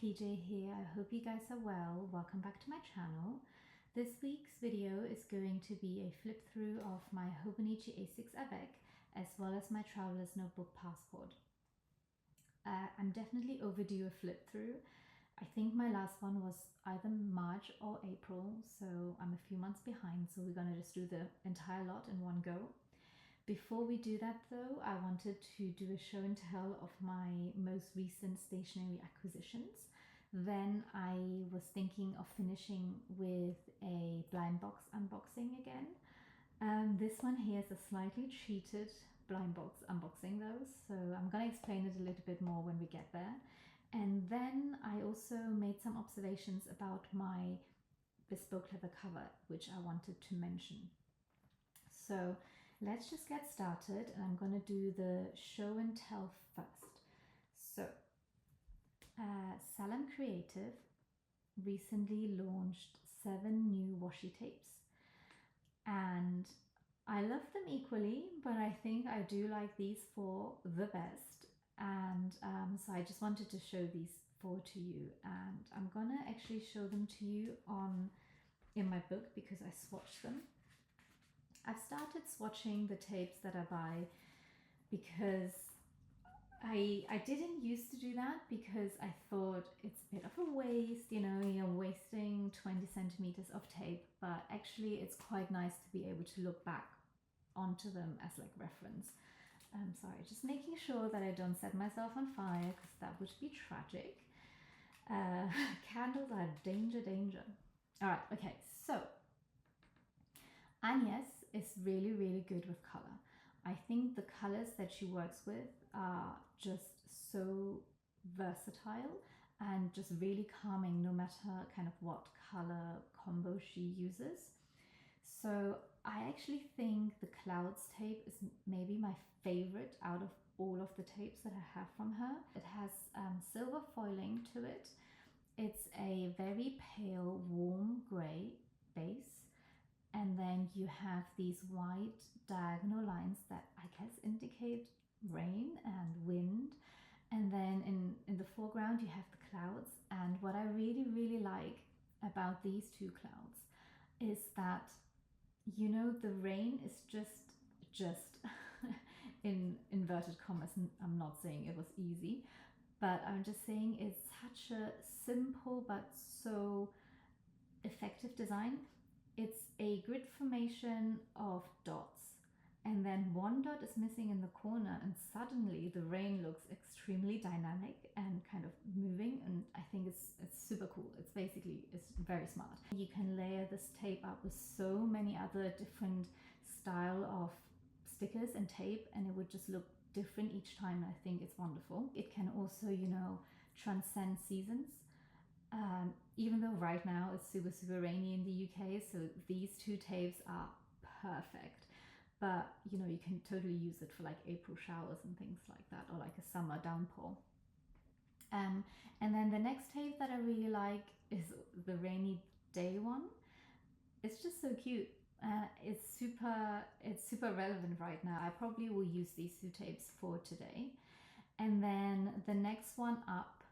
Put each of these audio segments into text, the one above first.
PJ here. I hope you guys are well. Welcome back to my channel. This week's video is going to be a flip through of my Hobonichi A6 avec as well as my traveler's notebook passport. I'm definitely overdue a flip through. I think my last one was either March or April, so I'm a few months behind, so we're gonna just do the entire lot in one go. Before we do that though, I wanted to do a show and tell of my most recent stationery acquisitions. Then I was thinking of finishing with a blind box unboxing again. This one here is a slightly cheated blind box unboxing though, so I'm gonna explain it a little bit more when we get there. And then I also made some observations about my bespoke leather cover, which I wanted to mention. So let's just get started, and I'm going to do the show and tell first. So Salam Creative recently launched 7 new washi tapes, and I love them equally, but I think I do like these 4 the best. And so I just wanted to show these 4 to you, and I'm gonna actually show them to you in my book because I swatched them. I've started swatching the tapes that I buy because I didn't used to do that because I thought it's a bit of a waste, you know, you're wasting 20 centimeters of tape, but actually it's quite nice to be able to look back onto them as like reference. Sorry, just making sure that I don't set myself on fire because that would be tragic. Candles are danger, danger. All right, okay, so Agnes is really good with color. I think the colors that she works with are just so versatile and just really calming no matter kind of what color combo she uses. So I actually think the Clouds tape is maybe my favorite out of all of the tapes that I have from her. It has silver foiling to it. It's a very pale warm gray base, and then you have these white diagonal lines that I guess indicate rain and wind. And then in the foreground you have the clouds, and what I really like about these 2 clouds is that, you know, the rain is just in inverted commas. I'm not saying it was easy, but I'm just saying it's such a simple but so effective design. It's a grid formation of dots, and then 1 dot is missing in the corner, and suddenly the rain looks extremely dynamic and kind of moving, and I think it's super cool. It's very smart. You can layer this tape up with so many other different style of stickers and tape, and it would just look different each time, and I think it's wonderful. It can also, you know, transcend seasons. Even though right now it's super rainy in the UK, so these 2 tapes are perfect. But you know, you can totally use it for like April showers and things like that, or like a summer downpour. And then the next tape that I really like is the rainy day one. It's just so cute. It's super relevant right now. I probably will use these 2 tapes for today. And then the next one up,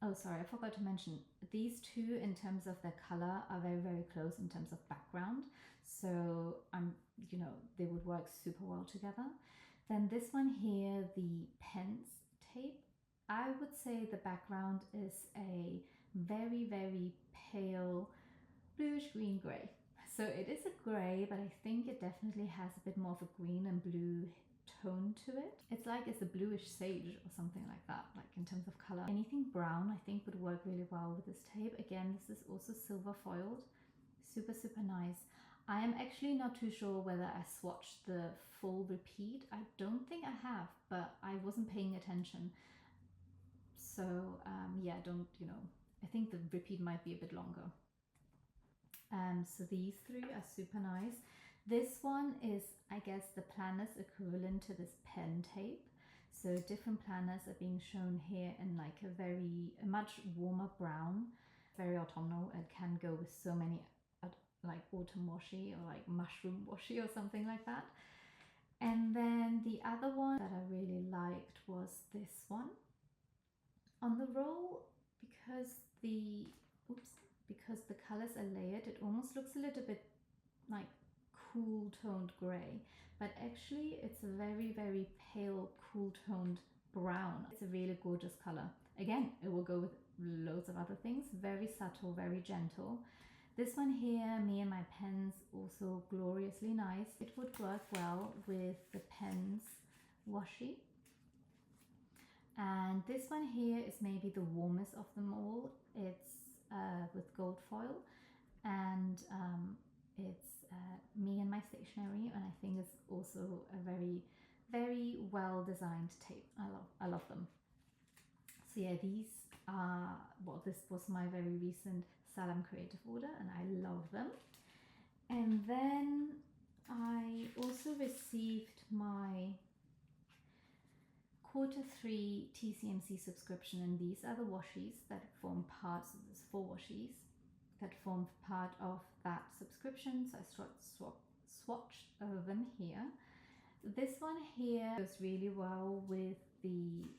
oh sorry, I forgot to mention, these 2 in terms of their color are very close in terms of background, so you know, they would work super well together. Then this one here, the Pence tape, I would say the background is a very pale bluish green gray. So it is a gray, but I think it definitely has a bit more of a green and blue tone to it. It's a bluish sage or something like that, like in terms of color. Anything brown I think would work really well with this tape. Again, this is also silver foiled. Super nice. I am actually not too sure whether I swatched the full repeat. I don't think I have, but I wasn't paying attention. So yeah, I think the repeat might be a bit longer. So these 3 are super nice. This one is, I guess, the planners equivalent to this pen tape. So different planners are being shown here in like a much warmer brown, very autumnal. It can go with so many like autumn washi or like mushroom washi or something like that. And then the other one that I really liked was this one. On the roll, because because the colors are layered, it almost looks a little bit like cool toned gray, but actually it's a very, very pale, cool toned brown. It's a really gorgeous color. Again, it will go with loads of other things. Very subtle, very gentle. This one here, Me and My Pens, also gloriously nice. It would work well with the Pens washi. And this one here is maybe the warmest of them all. It's with gold foil, and it's Me and My Stationery, and I think it's also a very, very well designed tape. I love them. So yeah, these are, well, this was my very recent Salam Creative order, and I love them. And then I also received my Q3 TCMC subscription, and these are the washies that form part, so there's 4 washies that form part of that subscription. So I swatched them here. This one here goes really well with the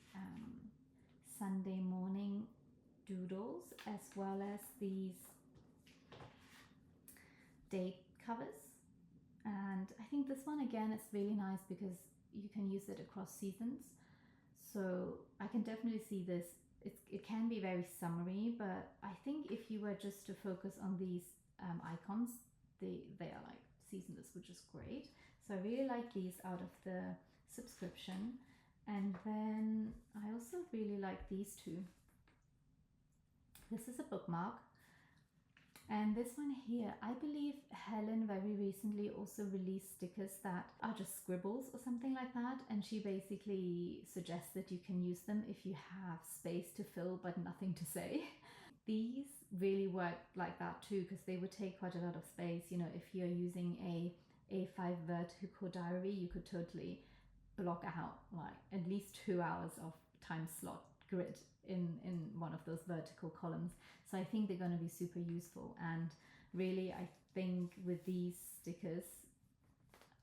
Sunday morning doodles, as well as these date covers. And I think this one again is really nice because you can use it across seasons. So I can definitely see this. It can be very summery, but I think if you were just to focus on these icons, they are like seasonless, which is great. So I really like these out of the subscription. And then I also really like these two. This is a bookmark. And this one here, I believe Helen very recently also released stickers that are just scribbles or something like that. And she basically suggests that you can use them if you have space to fill but nothing to say. These really work like that too, because they would take quite a lot of space. You know, if you're using a A5 vertical diary, you could totally block out like at least 2 hours of time slot grid in one of those vertical columns. So I think they're going to be super useful. And really, I think with these stickers,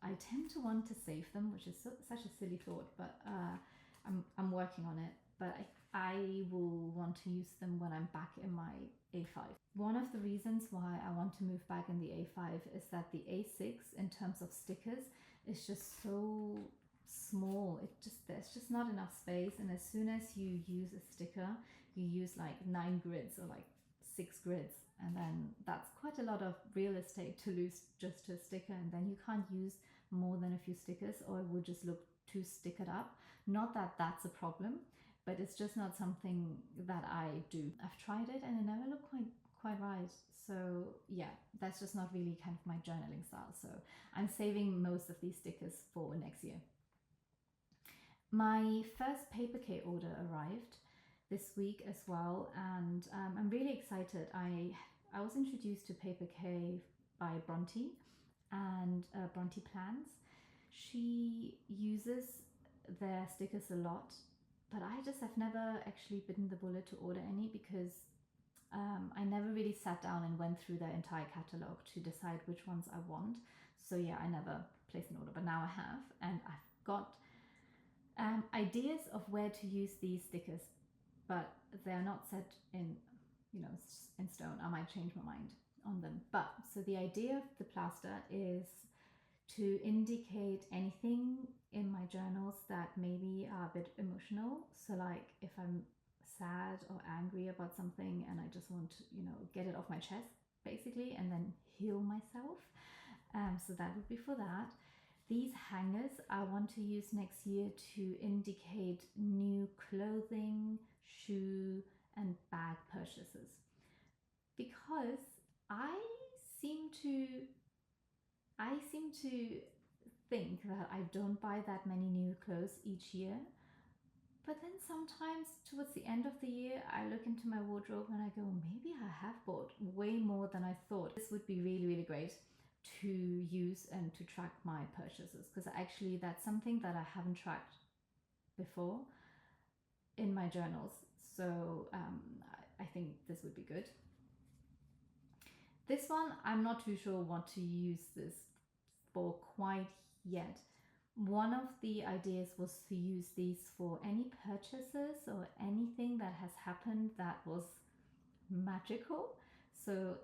I tend to want to save them, which is such a silly thought, but I'm working on it. But I will want to use them when I'm back in my A5. One of the reasons why I want to move back in the A5 is that the A6, in terms of stickers, is just so small. There's just not enough space, and as soon as you use a sticker, you use like 9 grids or like 6 grids, and then that's quite a lot of real estate to lose just to a sticker, and then you can't use more than a few stickers, or it would just look too stickered up. Not that that's a problem, but it's just not something that I do. I've tried it and it never looked quite right. So yeah, that's just not really kind of my journaling style. So I'm saving most of these stickers for next year. My first paper K order arrived this week as well, and I'm really excited. I was introduced to paper K by Bronte and Bronte Plans. She uses their stickers a lot, but I just have never actually bitten the bullet to order any, because I never really sat down and went through their entire catalogue to decide which ones I want. So yeah, I never placed an order, but now I have, and I've got ideas of where to use these stickers, but they're not set in, in stone. I might change my mind on them. But so the idea of the plaster is to indicate anything in my journals that maybe are a bit emotional. So like if I'm sad or angry about something and I just want to, get it off my chest basically, and then heal myself. So that would be for that. These hangers I want to use next year to indicate new clothing, shoe, and bag purchases, because I seem to think that I don't buy that many new clothes each year. But then sometimes towards the end of the year, I look into my wardrobe and I go, maybe I have bought way more than I thought. This would be really, really great to use and to track my purchases, because actually that's something that I haven't tracked before in my journals. So I think this would be good. This one, I'm not too sure what to use this for quite yet. One of the ideas was to use these for any purchases or anything that has happened that was magical. So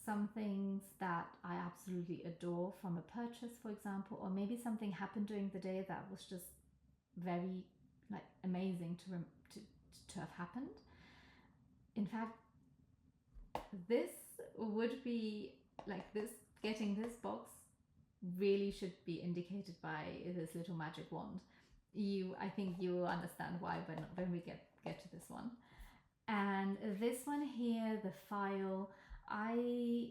some things that I absolutely adore from a purchase, for example, or maybe something happened during the day that was just very like amazing to have happened. In fact, this would be like this, getting this box really should be indicated by this little magic wand. I think you will understand why when we get to this one. And this one here, the file, I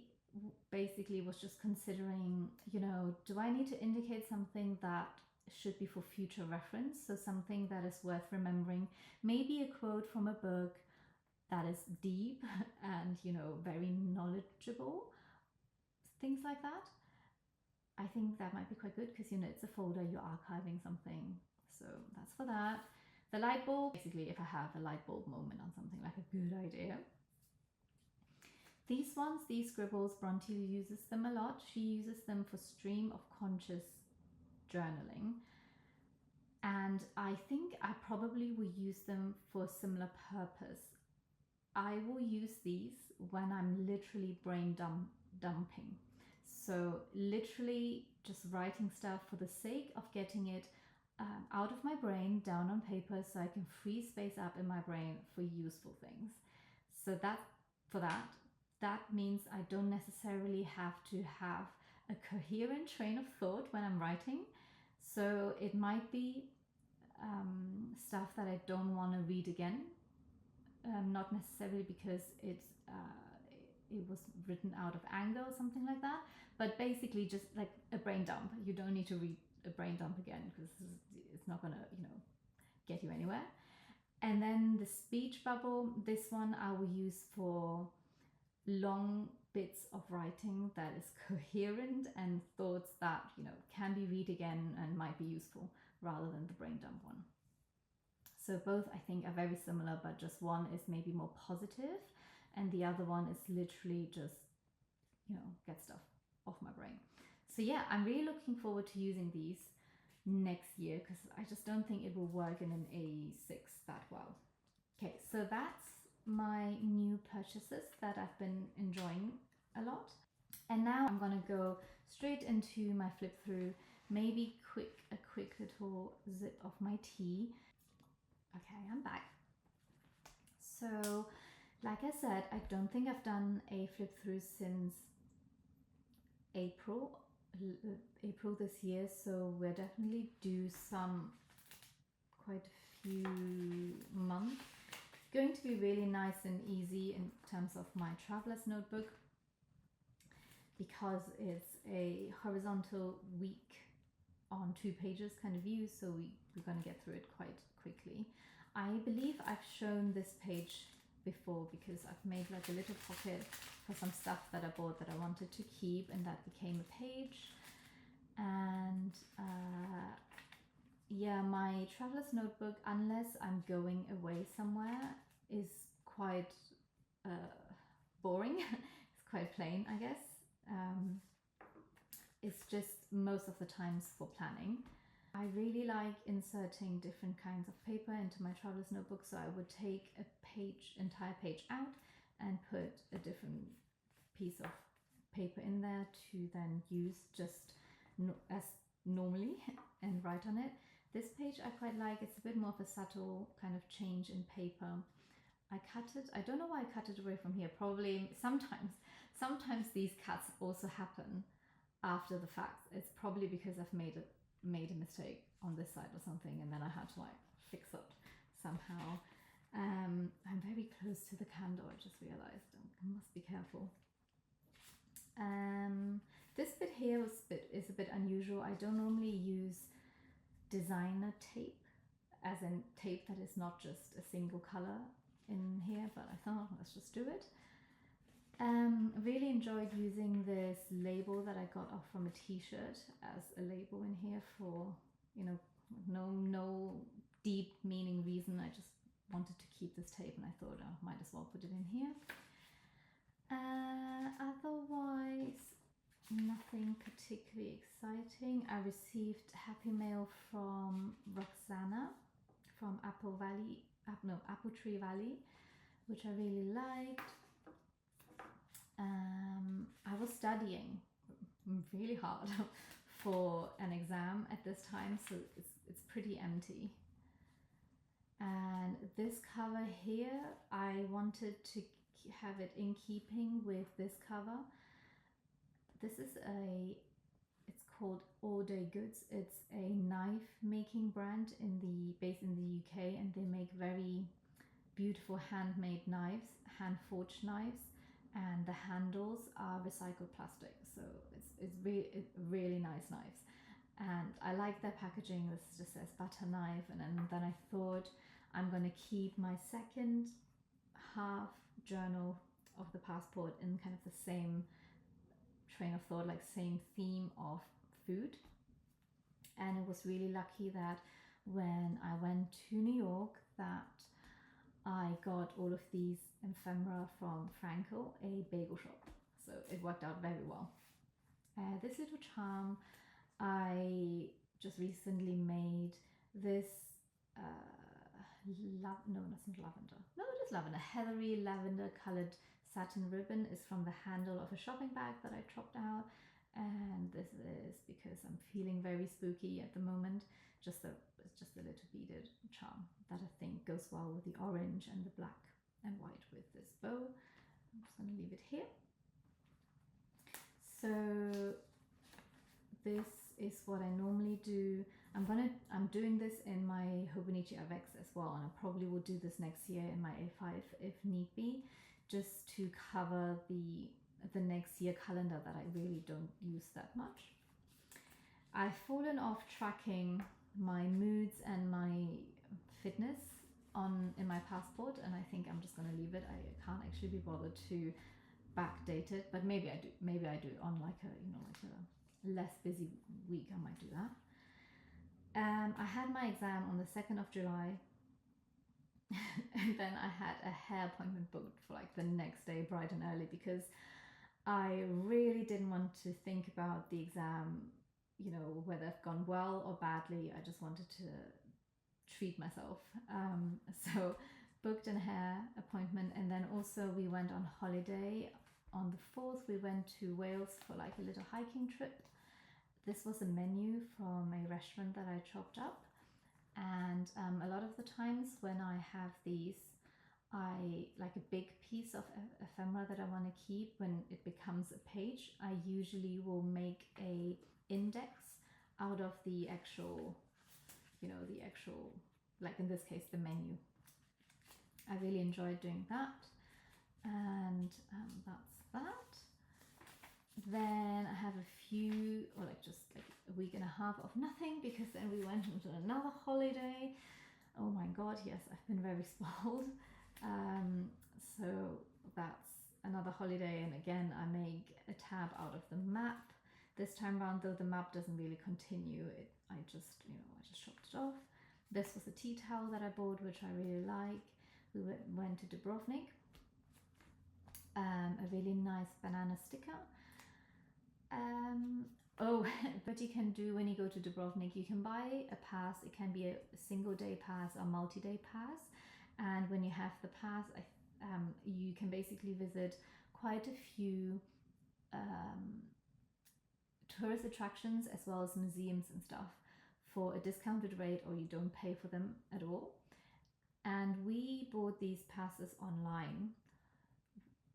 basically was just considering, do I need to indicate something that should be for future reference? So something that is worth remembering, maybe a quote from a book that is deep and, very knowledgeable, things like that. I think that might be quite good because, it's a folder, you're archiving something. So that's for that. The light bulb, basically if I have a light bulb moment on something, like a good idea. These ones, these scribbles, Bronte uses them a lot. She uses them for stream of conscious journaling. And I think I probably will use them for a similar purpose. I will use these when I'm literally brain dumping. So literally just writing stuff for the sake of getting it out of my brain, down on paper, so I can free space up in my brain for useful things. So that means I don't necessarily have to have a coherent train of thought when I'm writing. So it might be stuff that I don't want to read again, not necessarily because it was written out of anger or something like that, but basically just like a brain dump. You don't need to read a brain dump again because it's not gonna get you anywhere. And then the speech bubble, this one I will use for long bits of writing that is coherent and thoughts that can be read again and might be useful, rather than the brain dump one. So both I think are very similar, but just one is maybe more positive and the other one is literally just get stuff off my brain. So yeah, I'm really looking forward to using these next year because I just don't think it will work in an A6 that well. Okay, so that's my new purchases that I've been enjoying a lot. And now I'm gonna go straight into my flip through, maybe a quick little zip of my tea. Okay, I'm back. So like I said, I don't think I've done a flip through since April this year, so we're definitely due quite a few months. It's going to be really nice and easy in terms of my traveler's notebook because it's a horizontal week on 2 pages kind of view, so we're going to get through it quite quickly. I believe I've shown this page before because I've made like a little pocket for some stuff that I bought that I wanted to keep, and that became a page. And yeah, my traveler's notebook, unless I'm going away somewhere, is quite boring. It's quite plain, I guess. It's just most of the times for planning. I really like inserting different kinds of paper into my traveler's notebook, so I would take entire page out and put a different piece of paper in there to then use just as normally and write on it. This page I quite like. It's a bit more of a subtle kind of change in paper. I cut it. I don't know why I cut it away from here. Probably sometimes these cuts also happen after the fact. It's probably because I've made a mistake on this side or something, and then I had to like fix it somehow. I'm very close to the candle, I just realized. I must be careful. This bit here is a bit unusual. I don't normally use designer tape, as in tape that is not just a single color in here, but I thought let's just do it. Really enjoyed using this label that I got off from a t-shirt as a label in here for, no deep meaning reason. I just wanted to keep this tape and I thought I might as well put it in here. Otherwise, nothing particularly exciting. I received happy mail from Roxana from Apple Tree Valley which I really liked. I was studying really hard for an exam at this time, so it's pretty empty. And this cover here, I wanted to have it in keeping with this cover. This is it's called All Day Goods. It's a knife making brand based in the UK, and they make very beautiful handmade knives, hand forged knives, and the handles are recycled plastic, so it's really nice knives. And I like their packaging. This just says butter knife, and then I thought I'm going to keep my second half journal of the passport in kind of the same train of thought, like same theme of food. And it was really lucky that when I went to New York that I got all of these ephemera from Franco, a bagel shop. So it worked out very well. This little charm, I just recently made this no, that's not lavender. No, it is lavender. Heathery lavender colored satin ribbon is from the handle of a shopping bag that I chopped out. And this is because I'm feeling very spooky at the moment. It's just a little beaded charm that I think goes well with the orange and the black and white with this bow. I'm just going to leave it here. So this is what I normally do. I'm doing this in my Hobonichi A6 as well, and I probably will do this next year in my A5 if need be, just to cover the next year calendar that I really don't use that much. I've fallen off tracking my moods and my fitness in my passport, and I think I'm just going to leave it. I can't actually be bothered to backdate it, but maybe I do on like a less busy week. I might do that. I had my exam on the 2nd of July and then I had a hair appointment booked for like the next day bright and early, because I really didn't want to think about the exam, whether it's gone well or badly. I just wanted to treat myself. So booked a hair appointment, and then also we went on holiday. On the 4th, we went to Wales for like a little hiking trip. This was a menu from a restaurant that I chopped up. And a lot of the times when I have these, I like a big piece of ephemera that I want to keep. When it becomes a page, I usually will make a index out of the actual, like in this case, the menu. I really enjoyed doing that. And that's that. Then I have a few, or like just like a week and a half of nothing, because then we went into another holiday. Oh my god, yes, I've been very spoiled. So that's another holiday, and again I make a tab out of the map. This time around, though, the map doesn't really continue. I just chopped it off. This was a tea towel that I bought, which I really like. We went to Dubrovnik. A really nice banana sticker. What you can do when you go to Dubrovnik, you can buy a pass. It can be a single day pass or multi-day pass. And when you have the pass, you can basically visit quite a few tourist attractions as well as museums and stuff for a discounted rate, or you don't pay for them at all. And we bought these passes online,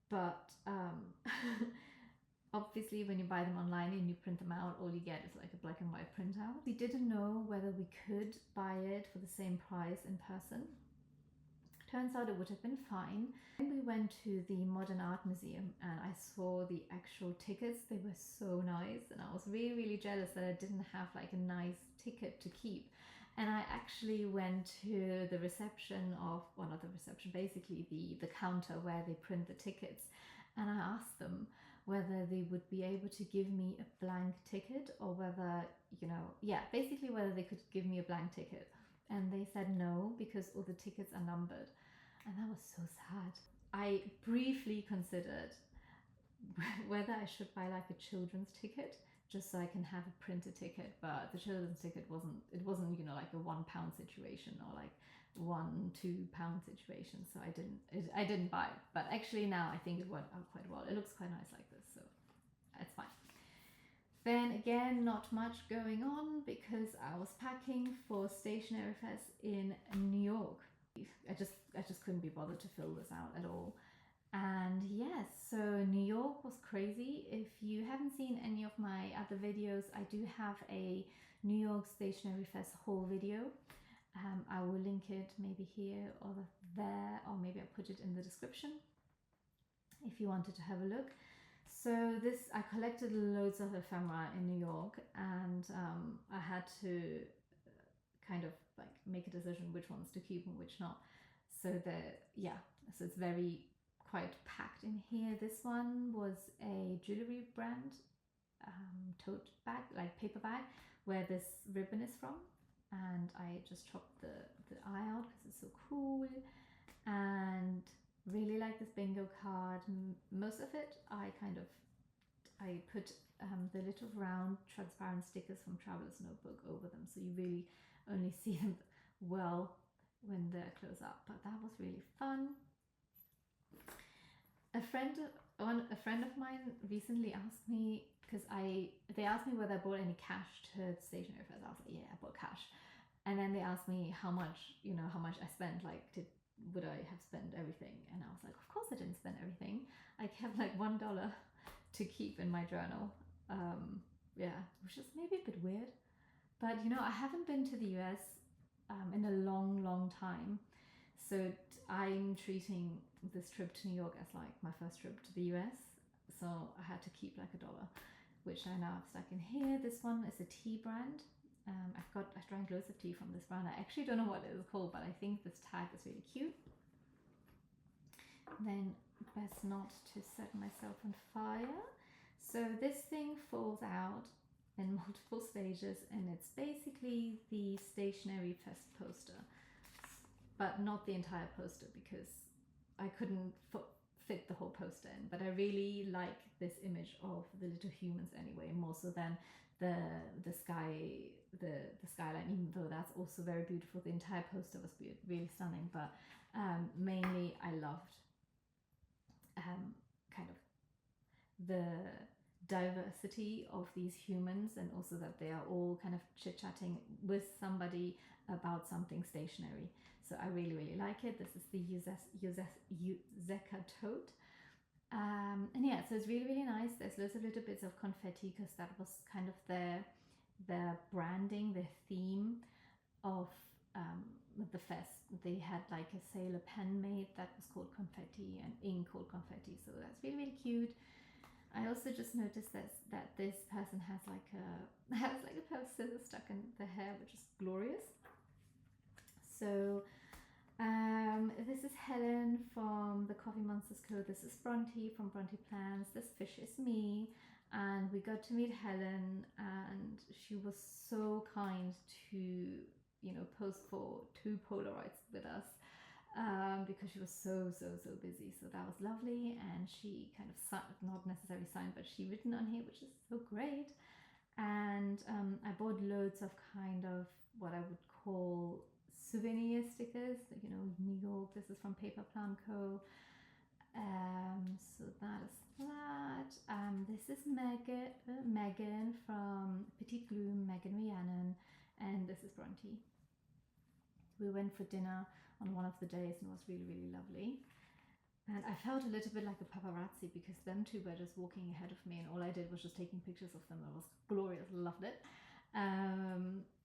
but obviously when you buy them online and you print them out, all you get is like a black and white printout. We didn't know whether we could buy it for the same price in person. Turns out it would have been fine. And we went to the Modern Art Museum and I saw the actual tickets. They were so nice, and I was really, really jealous that I didn't have like a nice ticket to keep. And I actually went to the reception not the reception, basically the counter where they print the tickets. And I asked them whether they would be able to give me a blank ticket, or whether, basically whether they could give me a blank ticket. And they said no, because all the tickets are numbered. And that was so sad. I briefly considered whether I should buy like a children's ticket just so I can have a printed ticket. But the children's ticket wasn't, you know, like a £1 situation or like £1-2 situation, so I didn't buy it. But actually now I think it worked out quite well. It looks quite nice like this, so it's fine. Then again, not much going on because I was packing for Stationery Fest in New York. I just couldn't be bothered to fill this out at all. And yes, so New York was crazy. If you haven't seen any of my other videos, I do have a New York Stationery Fest haul video. I will link it maybe here or there, or maybe I'll put it in the description if you wanted to have a look. So this, I collected loads of ephemera in New York, and I had to kind of like make a decision which ones to keep and which not. So so it's very quite packed in here. This one was a jewelry brand tote bag, like paper bag, where this ribbon is from, and I just chopped the eye out because it's so cool. And really like this bingo card. Most of it I put the little round transparent stickers from Traveler's Notebook over them, so you really only see them well when they're close up. But that was really fun. A friend of mine recently asked me, because they asked me whether I bought any cash to Stationery Fest. I was like, yeah, I bought cash. And then they asked me how much I spent, like would I have spent everything? And I was like, of course I didn't spend everything. I kept like $1 to keep in my journal. Which is maybe a bit weird, but you know, I haven't been to the US in a long time, so I'm treating this trip to New York as like my first trip to the US. So I had to keep like $1, which I now have stuck in here. This one is a tea brand. I drank loads of tea from this brand. I actually don't know what it is called, but I think this tag is really cute. Then best not to set myself on fire. So this thing falls out in multiple stages, and it's basically the Stationery Fest poster, but not the entire poster because I couldn't fit the whole poster in. But I really like this image of the little humans anyway, more so than the sky, the skyline, even though that's also very beautiful. The entire poster was really stunning, but mainly I loved kind of the diversity of these humans, and also that they are all kind of chit-chatting with somebody about something stationary. So I really like it. This is the Yuzeka tote. And yeah, so it's really nice. There's lots of little bits of confetti because that was kind of their branding, their theme of the fest. They had like a sailor pen made that was called confetti, and ink called confetti. So that's really cute. I also just noticed that this person has like a pair of scissors stuck in the hair, which is glorious. So this is Helen from the Coffee Monsters Co. This is Bronte from Bronte Plans. This fish is me, and we got to meet Helen, and she was so kind to pose for 2 Polaroids with us. Because she was so busy, so that was lovely. And she kind of signed, not necessarily signed, but she written on here, which is so great. And I bought loads of kind of what I would call souvenir stickers, New York. This is from Paper Plan Co. So that is that. This is Megan from Petite Gloom, Megan Rhiannon, and this is Bronte. We went for dinner on one of the days, and it was really lovely. And I felt a little bit like a paparazzi because them two were just walking ahead of me, and all I did was just taking pictures of them. It was glorious, loved it.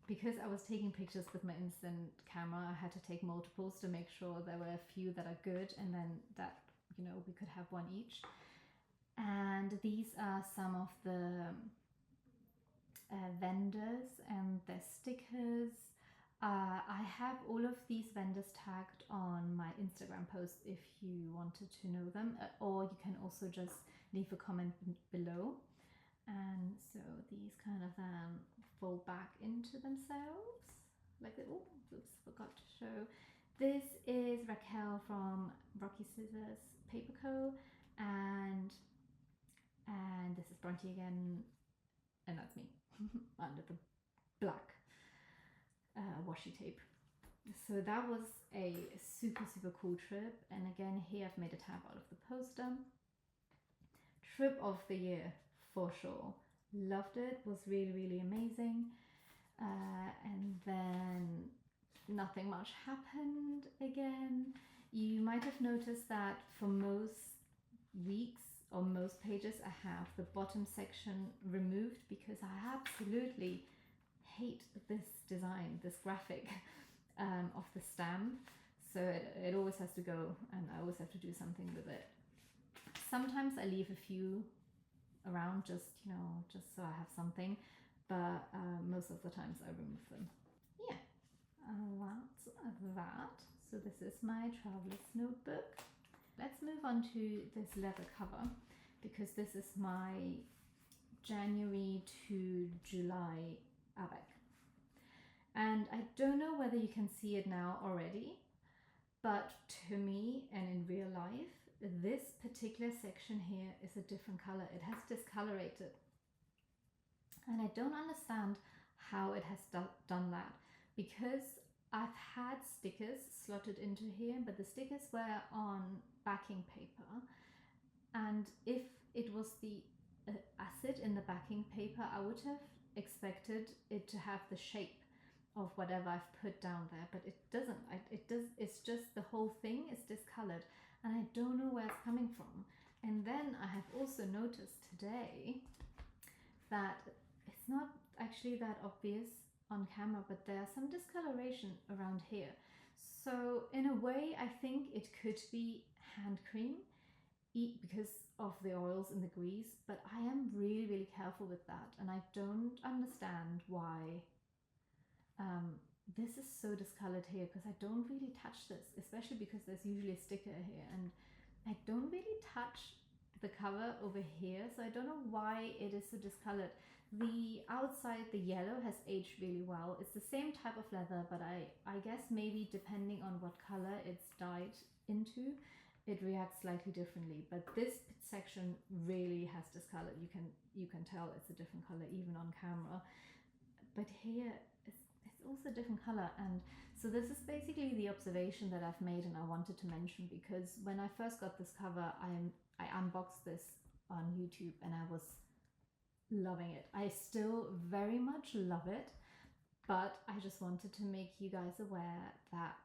Because I was taking pictures with my instant camera, I had to take multiples to make sure there were a few that are good, and then that we could have one each. And these are some of the vendors and their stickers. I have all of these vendors tagged on my Instagram post if you wanted to know them, or you can also just leave a comment below. And so these kind of fold back into themselves like that. Oh, oops, forgot to show. This is Raquel from Rocky Scissors Paper Co. And this is Bronte again. and that's me under the black washi tape. So that was a super cool trip, and again here I've made a tab out of the poster. Trip of the year for sure. Loved it, was really amazing. And then nothing much happened again. You might have noticed that for most weeks or most pages I have the bottom section removed because I absolutely hate this design, this graphic of the stamp. So it always has to go, and I always have to do something with it. Sometimes I leave a few around just so I have something, but most of the times I remove them. Yeah, that's that. So this is my traveler's notebook. Let's move on to this leather cover, because this is my January to July avec. And I don't know whether you can see it now already, but to me and in real life, this particular section here is a different color. It has discolorated. And I don't understand how it has done that, because I've had stickers slotted into here, but the stickers were on backing paper. And if it was the acid in the backing paper, I would have expected it to have the shape of whatever I've put down there, but it doesn't. It's just the whole thing is discolored, and I don't know where it's coming from. And then I have also noticed today that it's not actually that obvious on camera, but there's some discoloration around here. So in a way, I think it could be hand cream because of the oils and the grease, but I am really careful with that, and I don't understand why this is so discolored here, because I don't really touch this, especially because there's usually a sticker here, and I don't really touch the cover over here, so I don't know why it is so discolored. The outside, the yellow, has aged really well. It's the same type of leather, but I guess maybe depending on what color it's dyed into, it reacts slightly differently. But this section really has discolored. You can tell it's a different color even on camera. But here it's also a different color, and so this is basically the observation that I've made and I wanted to mention, because when I first got this cover, I unboxed this on YouTube and I was loving it. I still very much love it, but I just wanted to make you guys aware that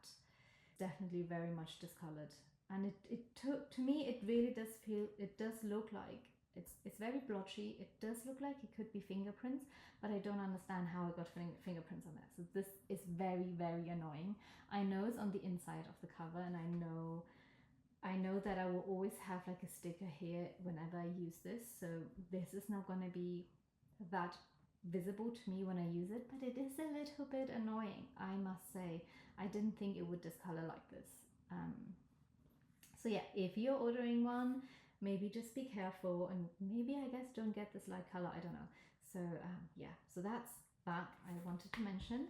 definitely very much discolored. And it took, to me, it really does feel, it does look like, it's very blotchy. It does look like it could be fingerprints, but I don't understand how it got fingerprints on there. So this is very annoying. I know it's on the inside of the cover, and I know that I will always have like a sticker here whenever I use this. So this is not going to be that visible to me when I use it, but it is a little bit annoying, I must say. I didn't think it would discolor like this. So yeah, if you're ordering one, maybe just be careful, and maybe, I guess, don't get this light color, I don't know. So yeah, so that's that I wanted to mention.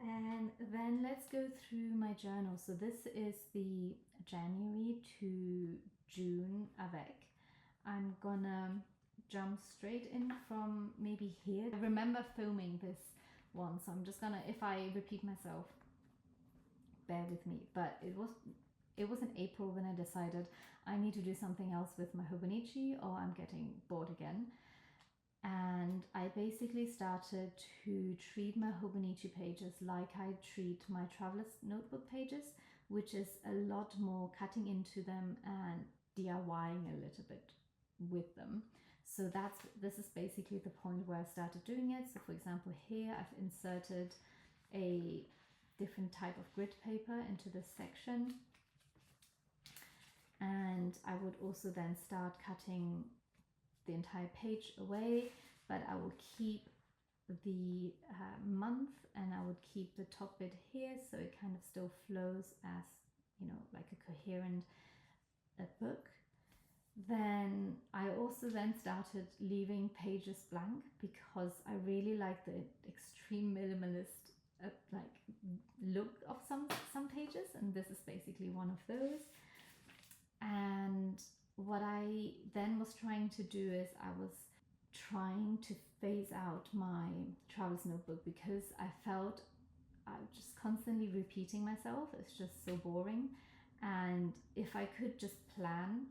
And then let's go through my journal. So this is the January to June avec. I'm gonna jump straight in from maybe here. I remember filming this one, so I'm just gonna, if I repeat myself, bear with me. But it was in April when I decided I need to do something else with my Hobonichi, or I'm getting bored again. And I basically started to treat my Hobonichi pages like I treat my traveler's notebook pages, which is a lot more cutting into them and DIYing a little bit with them. So this is basically the point where I started doing it. So for example, here I've inserted a different type of grid paper into this section. And I would also then start cutting the entire page away, but I will keep the month, and I would keep the top bit here, so it kind of still flows as, you know, like a coherent book. Then I also then started leaving pages blank, because I really like the extreme minimalist like look of some pages, and this is basically one of those. And what I then was trying to do is I was trying to phase out my traveler's notebook because I felt I'm just constantly repeating myself. It's just so boring. And if I could just plan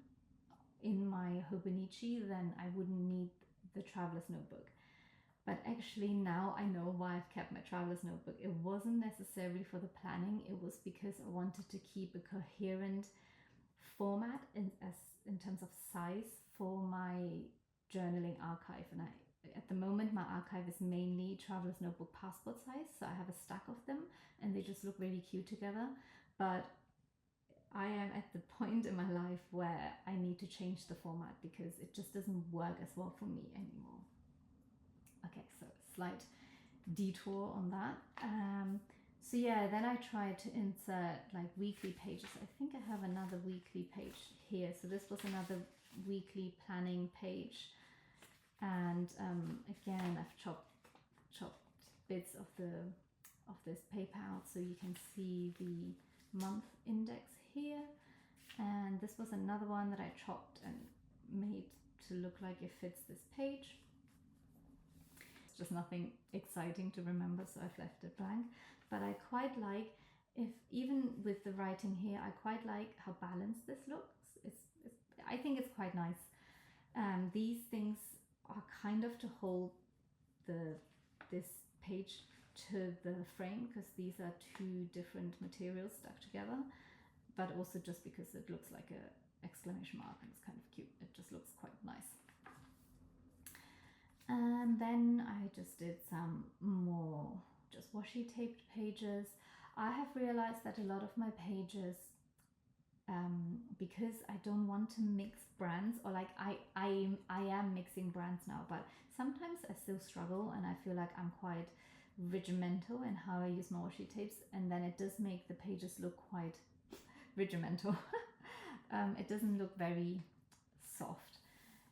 in my Hobonichi, then I wouldn't need the traveler's notebook. But actually now I know why I've kept my traveler's notebook. It wasn't necessarily for the planning, it was because I wanted to keep a coherent format in terms of size for my journaling archive. And at the moment my archive is mainly traveler's notebook passport size, so I have a stack of them and they just look really cute together. But I am at the point in my life where I need to change the format because it just doesn't work as well for me anymore. Okay, so slight detour on that. So yeah, then I tried to insert like weekly pages. I think I have another weekly page here. So this was another weekly planning page, and again I've chopped bits of this paper out so you can see the month index here. And this was another one that I chopped and made to look like it fits this page. It's just nothing exciting to remember, so I've left it blank. But I quite like, if even with the writing here, I quite like how balanced this looks. I think it's quite nice. These things are kind of to hold this page to the frame because these are two different materials stuck together, but also just because it looks like a exclamation mark and it's kind of cute. It just looks quite nice. And then I just did some more just washi taped pages. I have realized that a lot of my pages, because I don't want to mix brands, or like I am mixing brands now, but sometimes I still struggle and I feel like I'm quite regimental in how I use my washi tapes, and then it does make the pages look quite regimental. It doesn't look very soft.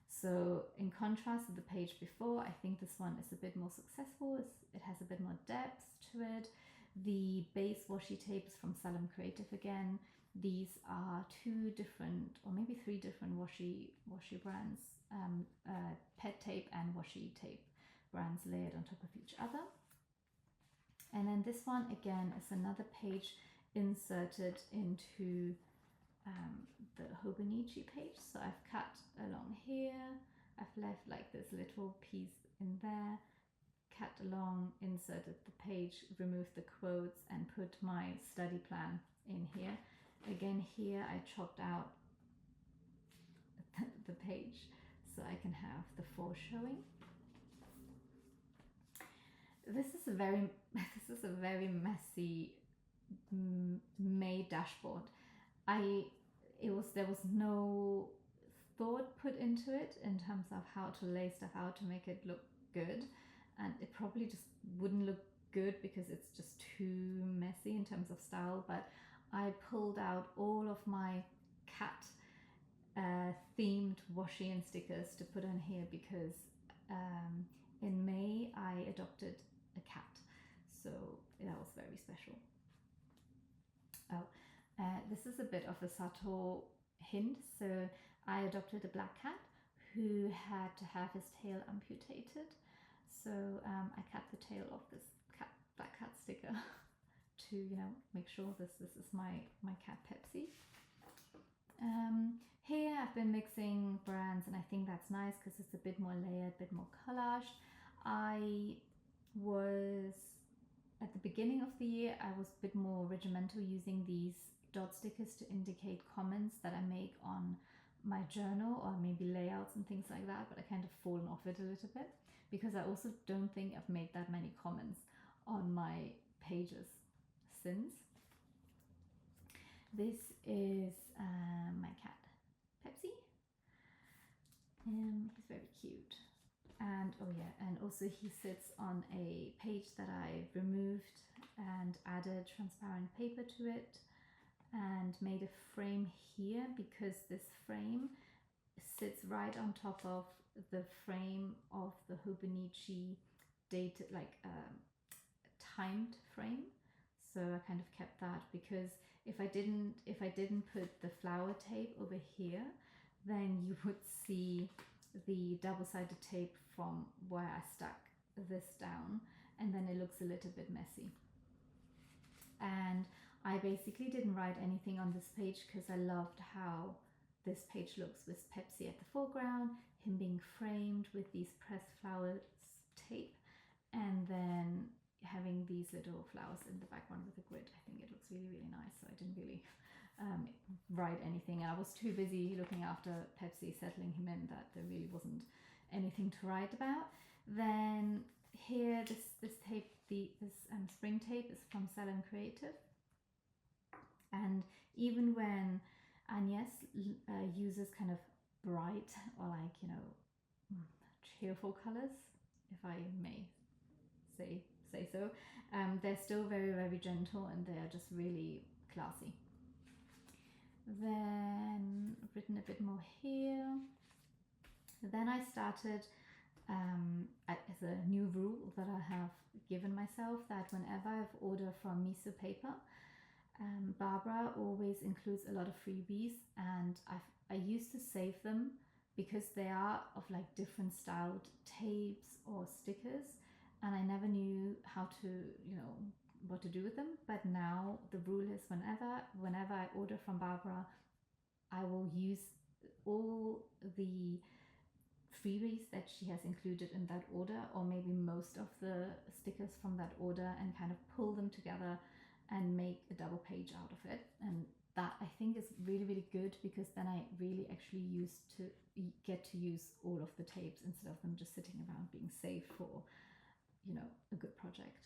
So in contrast to the page before, I think this one is a bit more successful. It has a bit more depth to it. The base washi tapes from Salem Creative again. These are two different, or maybe three different washi brands, pet tape and washi tape brands layered on top of each other. And then this one again is another page inserted into the Hobonichi page. So I've cut along here, I've left like this little piece in there, cut along, inserted the page, removed the quotes and put my study plan in here. Again here I chopped out the page so I can have the foreshowing. This is a very messy made dashboard. There was no thought put into it in terms of how to lay stuff out to make it look good, and it probably just wouldn't look good because it's just too messy in terms of style. But I pulled out all of my cat themed washi and stickers to put on here because in May I adopted a cat, so that was very special. Oh, this is a bit of a subtle hint. So I adopted a black cat who had to have his tail amputated. So I cut the tail off this black cat sticker to, you know, make sure this is my cat Pepsi. Here I've been mixing brands, and I think that's nice because it's a bit more layered, a bit more collage. I was, at the beginning of the year, I was a bit more regimental using these dot stickers to indicate comments that I make on my journal or maybe layouts and things like that, but I kind of fallen off it a little bit because I also don't think I've made that many comments on my pages since. This is my cat Pepsi. He's very cute. And oh yeah, and also he sits on a page that I removed and added transparent paper to it and made a frame here because this frame sits right on top of the frame of the Hobonichi dated, like timed frame. So I kind of kept that because if I didn't put the flower tape over here, then you would see the double-sided tape from where I stuck this down, and then it looks a little bit messy. And I basically didn't write anything on this page because I loved how this page looks with Pepsi at the foreground, him being framed with these pressed flowers tape, and then having these little flowers in the background with a grid. I think it looks really, really nice. So I didn't really write anything. I was too busy looking after Pepsi, settling him in, that there really wasn't anything to write about. Then here, this tape, this spring tape is from Salon Creative. And even when Agnes uses kind of bright or like, you know, cheerful colors, if I may say so, they're still very, very gentle, and they're just really classy. Then I've written a bit more here. Then I started as a new rule that I have given myself, that whenever I've ordered from Miso Paper, Barbara always includes a lot of freebies, and I used to save them because they are of like different styled tapes or stickers, and I never knew how to, you know, what to do with them. But now the rule is whenever I order from Barbara, I will use all the freebies that she has included in that order, or maybe most of the stickers from that order, and kind of pull them together and make a double page out of it. And that I think is really, really good, because then I really actually get to use all of the tapes instead of them just sitting around being saved for, you know, a good project.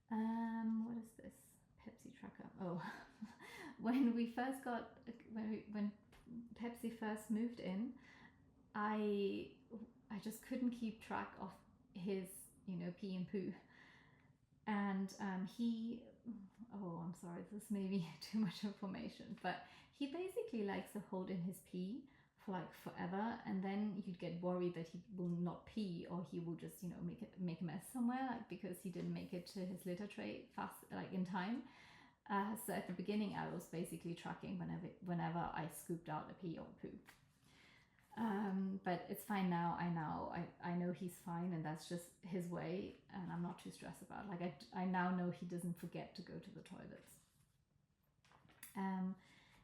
What is this? Pepsi tracker. Oh, when Pepsi first moved in, I just couldn't keep track of his, you know, pee and poo. And I'm sorry, this may be too much information, but he basically likes to hold in his pee for like forever, and then you'd get worried that he will not pee, or he will just, you know, make a mess somewhere, like because he didn't make it to his litter tray fast, like in time. So at the beginning, I was basically tracking whenever I scooped out a pee or poo. But it's fine now. I know he's fine, and that's just his way, and I'm not too stressed about it. Like I now know he doesn't forget to go to the toilets.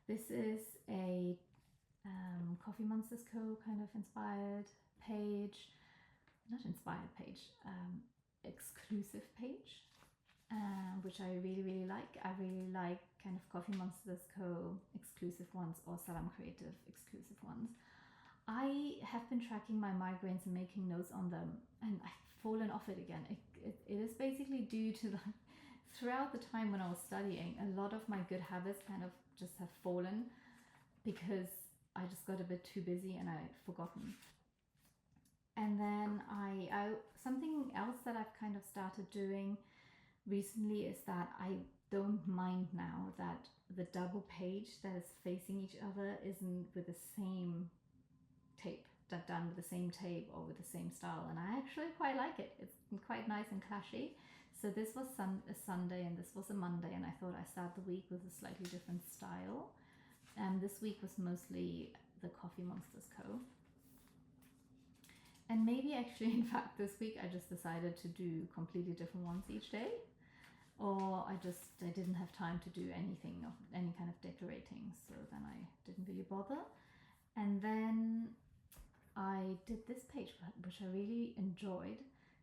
This is a Coffee Monsters Co. kind of inspired page, not inspired page, exclusive page, which I really, really like. I really like kind of Coffee Monsters Co. exclusive ones, or Salam Creative exclusive ones. I have been tracking my migraines and making notes on them, and I've fallen off it again. It is basically due to throughout the time when I was studying, a lot of my good habits kind of just have fallen because I just got a bit too busy and I'd forgotten. And then something else that I've kind of started doing recently is that I don't mind now that the double page that is facing each other isn't with the same tape, done with the same tape or with the same style, and I actually quite like it. It's quite nice and clashy. So this was a Sunday and this was a Monday, and I thought I'd start the week with a slightly different style. And this week was mostly the Coffee Monsters Co. And maybe actually, in fact, this week I just decided to do completely different ones each day, or I didn't have time to do anything of any kind of decorating, so then I didn't really bother. And then I did this page, which I really enjoyed,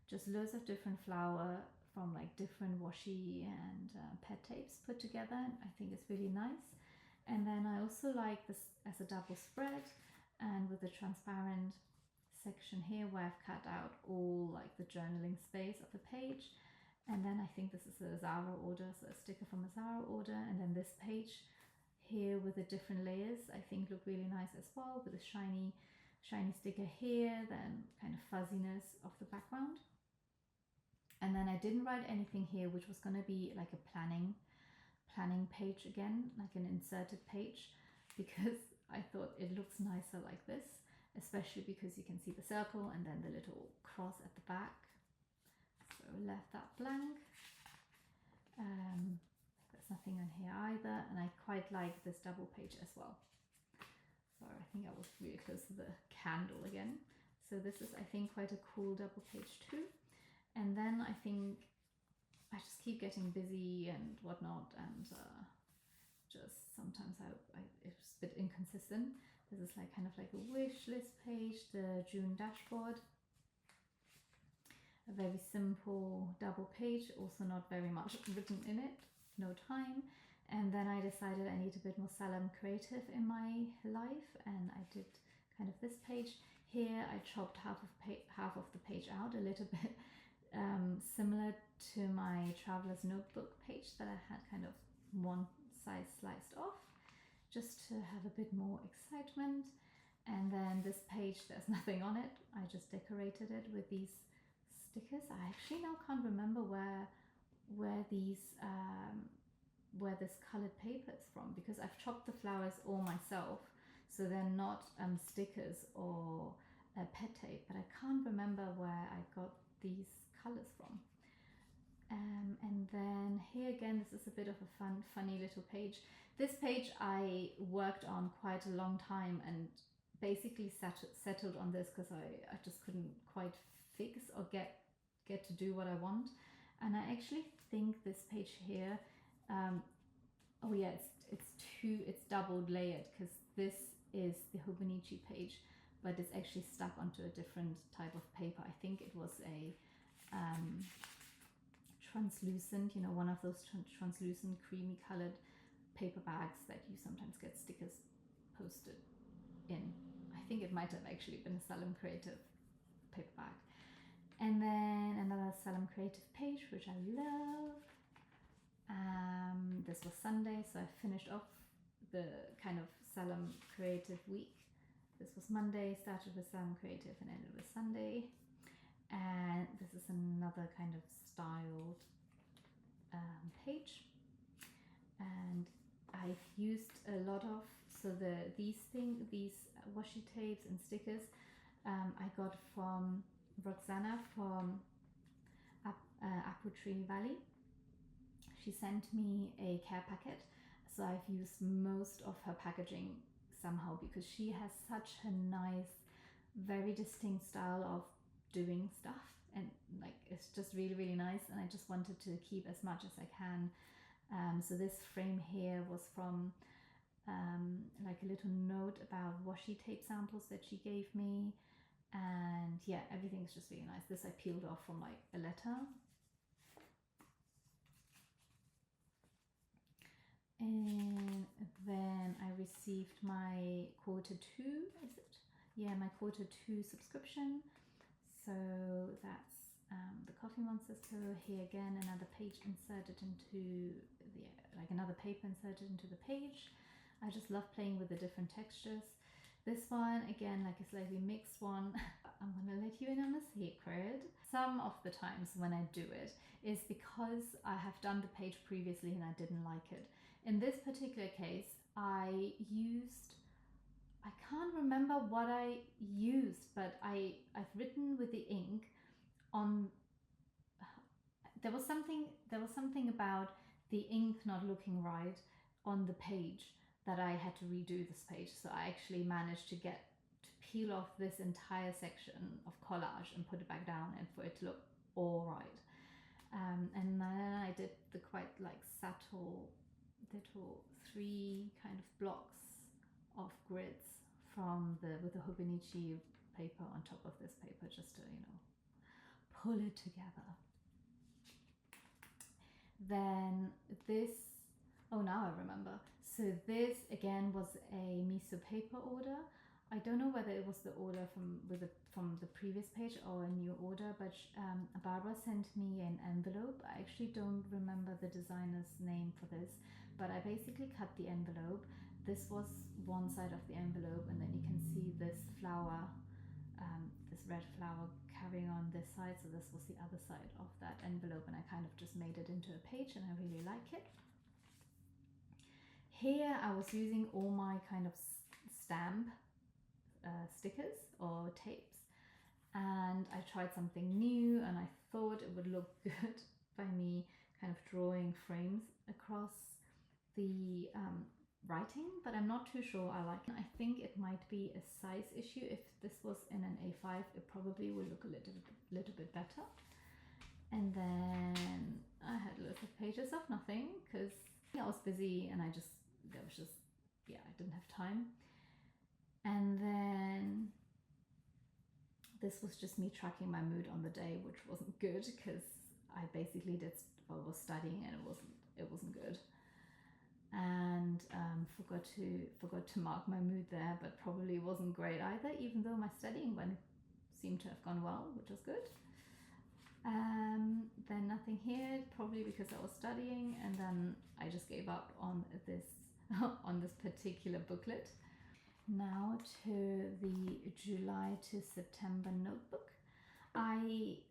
just loads of different flower from like different washi and pet tapes put together. I think it's really nice. And then I also like this as a double spread, and with a transparent section here where I've cut out all like the journaling space of the page. And then I think this is a Zara order, so a sticker from a Zara order. And then this page here with the different layers, I think look really nice as well, with a shiny sticker here, then kind of fuzziness of the background. And then I didn't write anything here, which was going to be like a planning page again, like an inserted page, because I thought it looks nicer like this, especially because you can see the circle and then the little cross at the back. So left that blank. There's nothing on here either, and I quite like this double page as well. So I think I was really close to the candle again. So this is, I think, quite a cool double page too. And then I think I just keep getting busy and whatnot, and just sometimes it's a bit inconsistent. This is like kind of like a wish list page, the June dashboard. A very simple double page, also not very much written in it, no time. And then I decided I need a bit more Salem creative in my life, and I did kind of this page. Here I chopped half of the page out, a little bit similar to my traveler's notebook page that I had kind of one side sliced off, just to have a bit more excitement. And then this page, there's nothing on it. I just decorated it with these stickers. I actually now can't remember where this colored paper is from, because I've chopped the flowers all myself, so they're not stickers or pet tape, but I can't remember where I got these colors from. And then here again, this is a bit of a funny little page. This page I worked on quite a long time, and basically settled on this because I just couldn't quite fix or get to do what I want. And I actually think this page here, oh yeah, it's double layered, because this is the Hobonichi page, but it's actually stuck onto a different type of paper. I think it was a translucent, you know, one of those translucent creamy colored paper bags that you sometimes get stickers posted in. I think it might have actually been a Salem Creative paper bag. And then another Salem Creative page, which I love. This was Sunday, so I finished off the kind of Salem Creative week. This was Monday, started with Salem Creative and ended with Sunday. And this is another kind of styled page. And I've used a lot of, so these washi tapes and stickers I got from Roxana from Apple Tree Valley. She sent me a care packet, so I've used most of her packaging somehow, because she has such a nice, very distinct style of doing stuff, and like it's just really, really nice, and I just wanted to keep as much as I can. So this frame here was from like a little note about washi tape samples that she gave me, and yeah, everything's just really nice. This I peeled off from like a letter. And then I received my Q2, is it? Yeah, my Q2 subscription. So that's the Coffee Monsters pillow. Here again, another page inserted into like another paper inserted into the page. I just love playing with the different textures. This one, again, like a slightly mixed one. I'm gonna let you in on a secret. Some of the times when I do it is because I have done the page previously and I didn't like it. In this particular case, I can't remember what I used, but I've written with the ink on, there was something about the ink not looking right on the page that I had to redo this page. So I actually managed to peel off this entire section of collage and put it back down, and for it to look all right. And then I did the quite like subtle little 3 kind of blocks of grids with the Hobonichi paper on top of this paper, just to, you know, pull it together. Then this, oh, now I remember. So this again was a miso paper order. I don't know whether it was the order from the previous page or a new order, but Barbara sent me an envelope. I actually don't remember the designer's name for this, but I basically cut the envelope. This was one side of the envelope, and then you can see this flower, this red flower carrying on this side. So this was the other side of that envelope, and I kind of just made it into a page, and I really like it. Here I was using all my kind of stamp stickers or tapes, and I tried something new, and I thought it would look good by me kind of drawing frames across the writing, but I'm not too sure I like it. I think it might be a size issue. If this was in an A5, it probably would look a little bit better. And then I had loads of pages of nothing because I was busy and I didn't have time. And then this was just me tracking my mood on the day, which wasn't good because I basically was studying and it wasn't good. And forgot to mark my mood there, but probably wasn't great either, even though my studying seemed to have gone well, which was good. Then nothing here, probably because I was studying, and then I just gave up on this on this particular booklet. Now to the July to September notebook. I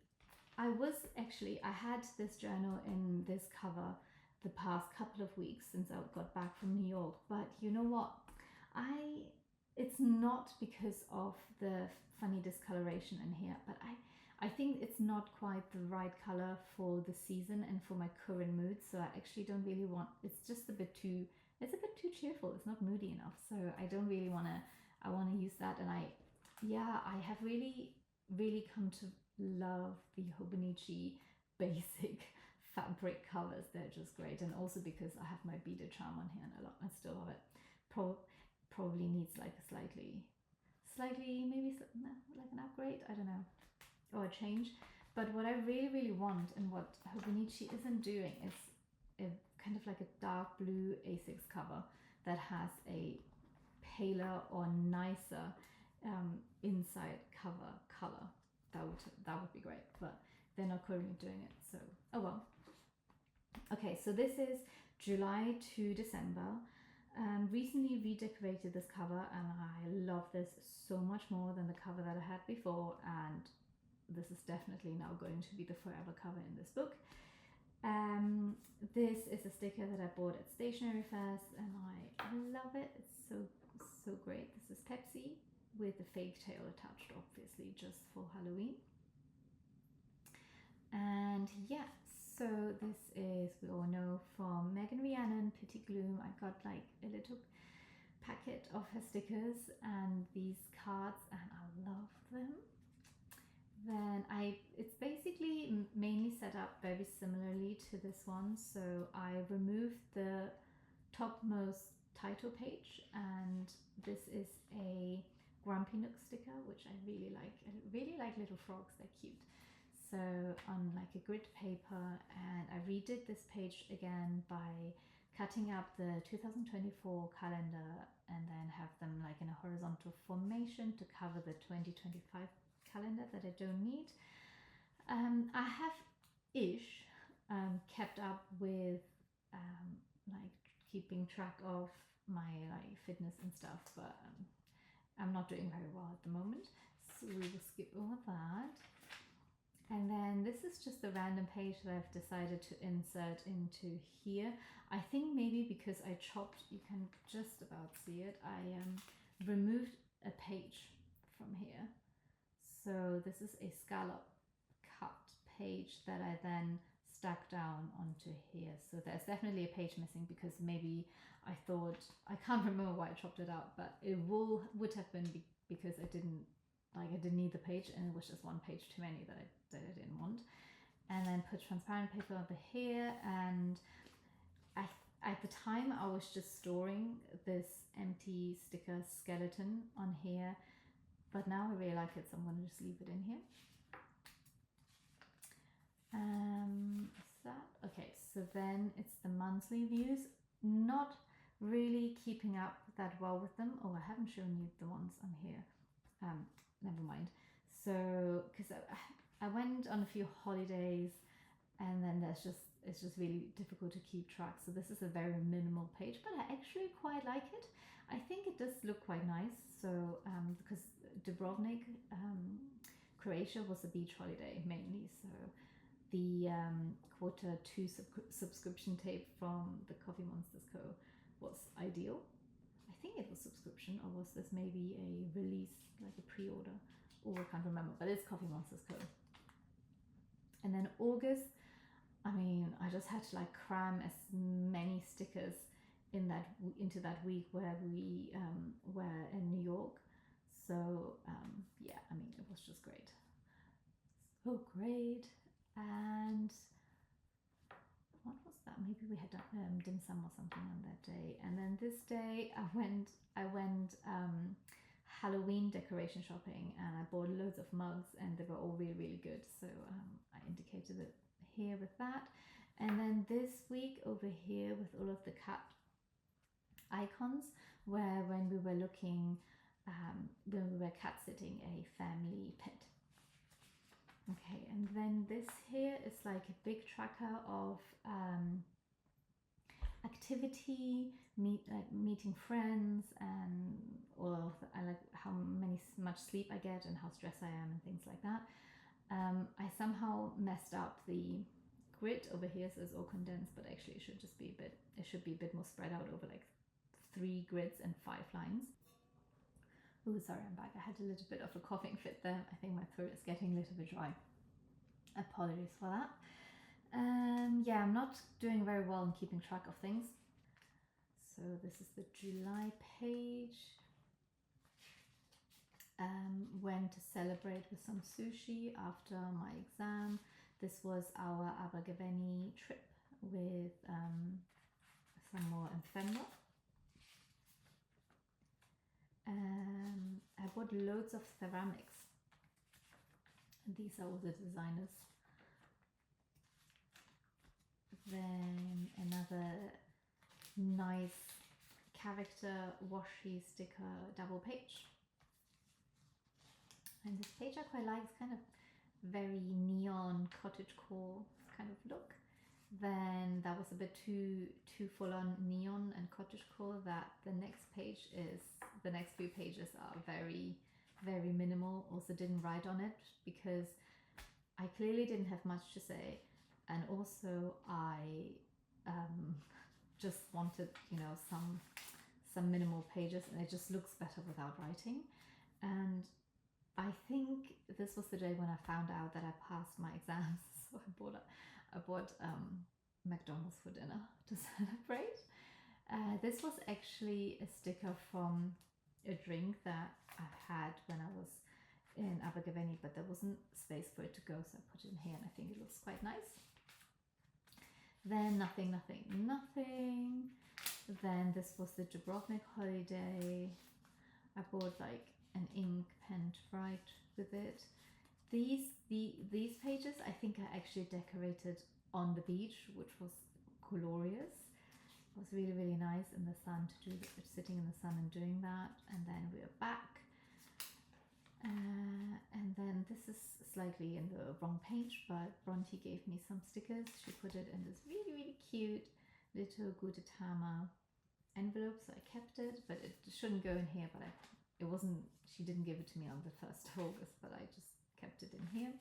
had this journal in this cover the past couple of weeks since I got back from New York, but you know what? It's not because of the funny discoloration in here, but I think it's not quite the right color for the season and for my current mood, so I actually don't really want, it's a bit too cheerful. It's not moody enough, so I don't really want to, I want to use that. And I have really come to love the Hobonichi basic fabric covers. They're just great, and also because I have my beaded charm on here and I still love it. Probably needs like a slightly maybe like an upgrade, I don't know, or a change. But what I really want, and what Hobonichi isn't doing, is a kind of like a dark blue A6 cover that has a paler or nicer inside cover color. That would be great, but they're not currently doing it, so oh well. Okay, so this is July to December. Recently redecorated this cover, and I love this so much more than the cover that I had before, and this is definitely now going to be the forever cover in this book. This is a sticker that I bought at Stationery first, and I love it. It's so great. This is Pepsi with a fake tail attached, obviously just for Halloween. And yeah, so this is, we all know, from Megan Rhiannon, Petit Gloom. I got like a little packet of her stickers and these cards, and I love them. Then it's basically mainly set up very similarly to this one. So I removed the topmost title page, and this is a Grumpy Nook sticker, which I really like. I really like little frogs, they're cute. So on like a grid paper, and I redid this page again by cutting up the 2024 calendar and then have them like in a horizontal formation to cover the 2025 calendar that I don't need. I have kept up with like keeping track of my like fitness and stuff, but I'm not doing very well at the moment, so we will skip over that. And then this is just a random page that I've decided to insert into here. I think maybe because I chopped, you can just about see it, I removed a page from here. So this is a scallop cut page that I then stuck down onto here. So there's definitely a page missing, because maybe I thought, I can't remember why I chopped it out, but it would have been because I didn't need the page, and it was just one page too many that I didn't want. And then put transparent paper over here, and at the time I was just storing this empty sticker skeleton on here, but now I really like it, so I'm going to just leave it in here. Is that okay? So then it's the monthly views. Not really keeping up that well with them. Oh, I haven't shown you the ones on here. Never mind. So because I went on a few holidays, and then it's just really difficult to keep track. So this is a very minimal page, but I actually quite like it. I think it does look quite nice. So because Dubrovnik, Croatia was a beach holiday mainly, so the Q2 subscription tape from the Coffee Monsters Co. was ideal. I think it was subscription, or was this maybe a release, like a pre-order? Oh, I can't remember, but it's Coffee Monsters Co. And then August, I mean, I just had to like cram as many stickers into that week where we were in New York. So yeah, I mean, it was just great. So great. And what was that? Maybe we had dim sum or something on that day. And then this day I went Halloween decoration shopping, and I bought loads of mugs, and they were all really, really good. So I indicated it here with that. And then this week over here with all of the cat icons, where when we were looking, when we were cat sitting a family pet. Okay, and then this here is like a big tracker of activity, meeting friends, and all of I like how much sleep I get and how stressed I am and things like that. I somehow messed up the grid over here, so it's all condensed, but actually it should just be a bit more spread out over like 3 grids and 5 lines. Oh, sorry, I'm back. I had a little bit of a coughing fit there. I think my throat is getting a little bit dry. Apologies for that. Yeah, I'm not doing very well in keeping track of things. So this is the July page. Went to celebrate with some sushi after my exam. This was our Abergavenny trip with some more ephemera. I bought loads of ceramics. These are all the designers. Then another nice character washi sticker double page. And this page I quite like. It's kind of very neon cottagecore kind of look. Then that was a bit too full on neon and cottagecore. That the next few pages are very, very minimal. Also didn't write on it because I clearly didn't have much to say, and also I just wanted, you know, some minimal pages, and it just looks better without writing. And I think this was the day when I found out that I passed my exams, so I bought McDonald's for dinner to celebrate. This was actually a sticker from a drink that I've had when I was in Abergavenny, but there wasn't space for it to go, so I put it in here, and I think it looks quite nice. Then nothing. Then this was the Dubrovnik holiday. I bought like an ink pen to write with it. These pages I think I actually decorated on the beach, which was glorious. It was really, really nice in the sun to do sitting in the sun and doing that. And then we're back. And then this is slightly in the wrong page, but Bronte gave me some stickers. She put it in this really, really cute little Gudetama envelope, so I kept it, but it shouldn't go in here, but she didn't give it to me on the 1st of August, but I just kept it in here.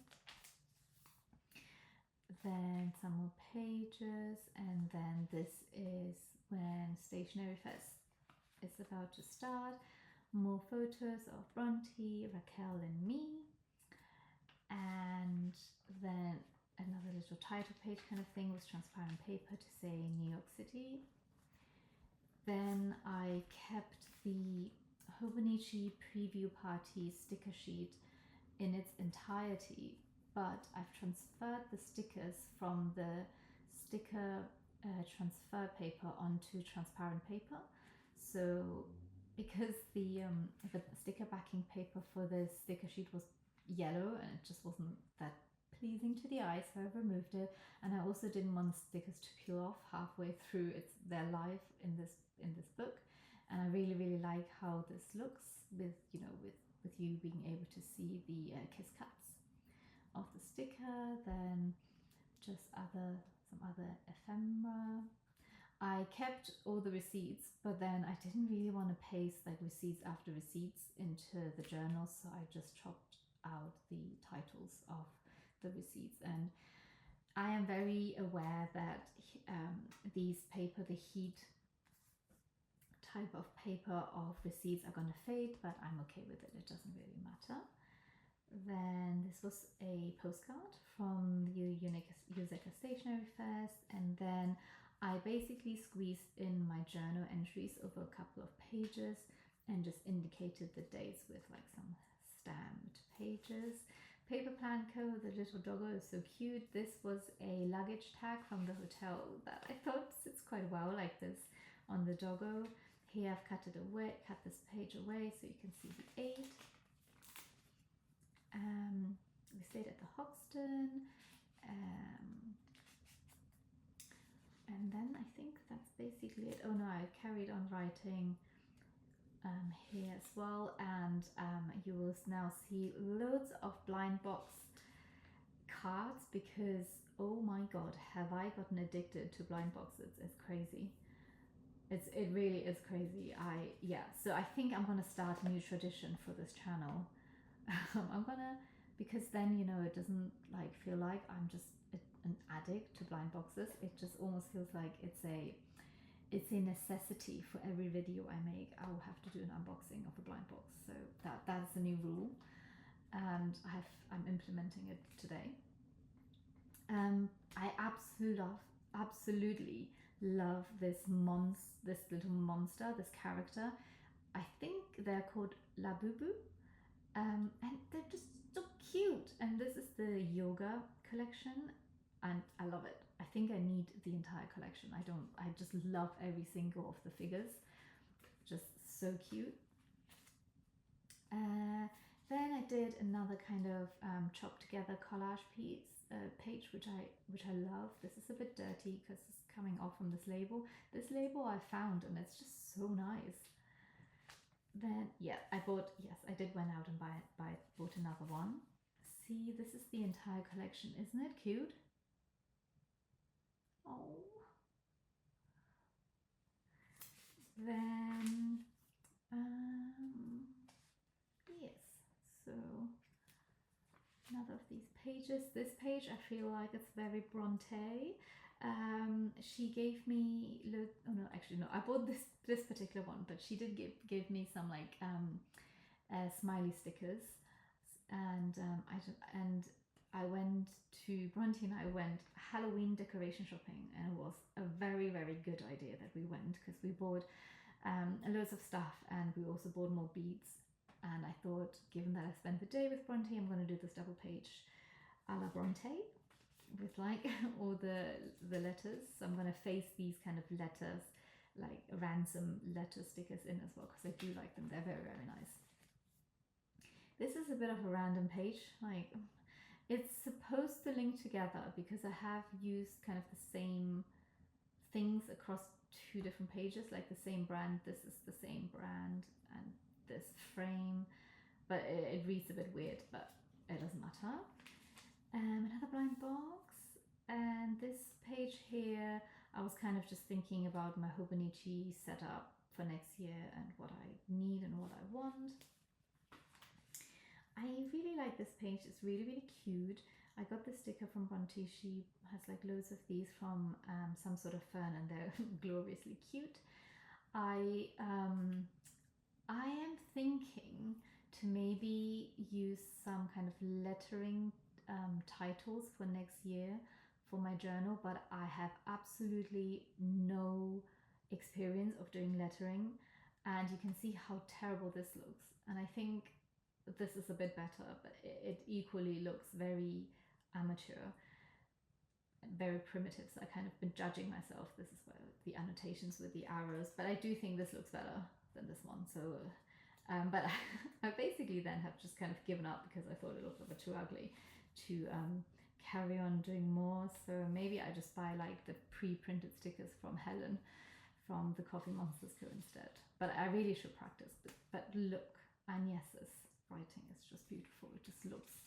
Then some more pages, and then this is when Stationery Fest is about to start. More photos of Bronte, Raquel and me, and then another little title page kind of thing with transparent paper to say New York City. Then I kept the Hobonichi preview party sticker sheet in its entirety, but I've transferred the stickers from the sticker transfer paper onto transparent paper. So because the sticker backing paper for the sticker sheet was yellow and it just wasn't that pleasing to the eye, so I removed it. And I also didn't want the stickers to peel off halfway through their life in this book. And I really, really like how this looks with you being able to see the kiss cuts of the sticker. Then just some other ephemera. I kept all the receipts, but then I didn't really want to paste like receipts after receipts into the journal, so I just chopped out the titles of the receipts. And I am very aware that the heat type of paper of receipts are going to fade, but I'm okay with it. It doesn't really matter. Then this was a postcard from the Useka Stationery Fest, and then I basically squeezed in my journal entries over a couple of pages and just indicated the dates with like some stamped pages. Paper Planco, the little doggo is so cute. This was a luggage tag from the hotel that I thought sits quite well like this on the doggo. Here I've cut this page away so you can see the 8. We stayed at the Hoxton. And then I think that's basically it. Oh no, I carried on writing here as well, and you will now see loads of blind box cards because oh my god, have I gotten addicted to blind boxes. It's crazy. It really is crazy. So I think I'm gonna start a new tradition for this channel. I'm gonna, because then it doesn't like feel like I'm just an addict to blind boxes. It just almost feels like it's a necessity for every video I make. I will have to do an unboxing of a blind box. So that's a new rule, and I'm implementing it today. I absolutely love this little monster, this character. I think they're called Labubu, and they're just so cute. And this is the yoga collection, and I love it. I think I need the entire collection. I just love every single of the figures. Just so cute. Then I did another kind of chopped together collage page, which I love. This is a bit dirty because it's coming off from this label. This label I found, and it's just so nice. Then I did went out and bought another one. See, this is the entire collection. Isn't it cute? Oh. Then yes, so another of these pages. This page I feel like it's very Bronte. She gave me I bought this particular one, but she did give me some like smiley stickers, and I went to Bronte and I went Halloween decoration shopping, and it was a very, very good idea that we went because we bought loads of stuff, and we also bought more beads. And I thought, given that I spent the day with Bronte, I'm going to do this double page a la Bronte with like all the letters. So I'm going to face these kind of letters, like ransom letter stickers in as well, because I do like them. They're very, very nice. This is a bit of a random page. Like, it's supposed to link together because I have used kind of the same things across 2 different pages, like the same brand. This is the same brand, and this frame, but it reads a bit weird, but it doesn't matter. Another blind box, and this page here, I was kind of just thinking about my Hobonichi setup for next year and what I need and what I want. I really like this page. It's really, really cute. I got this sticker from Bronte. She has like loads of these from some sort of fern, and they're gloriously cute. I am thinking to maybe use some kind of lettering titles for next year for my journal, but I have absolutely no experience of doing lettering, and you can see how terrible this looks. And I think this is a bit better, but it equally looks very amateur, very primitive. So I kind of been judging myself. This is where the annotations with the arrows, but I do think this looks better than this one. So but I basically then have just kind of given up because I thought it looked a bit too ugly to carry on doing more. So maybe I just buy like the pre-printed stickers from Helen from the Coffee Monsters Co instead. But I really should practice. But look, Agnes's writing is just beautiful. It just looks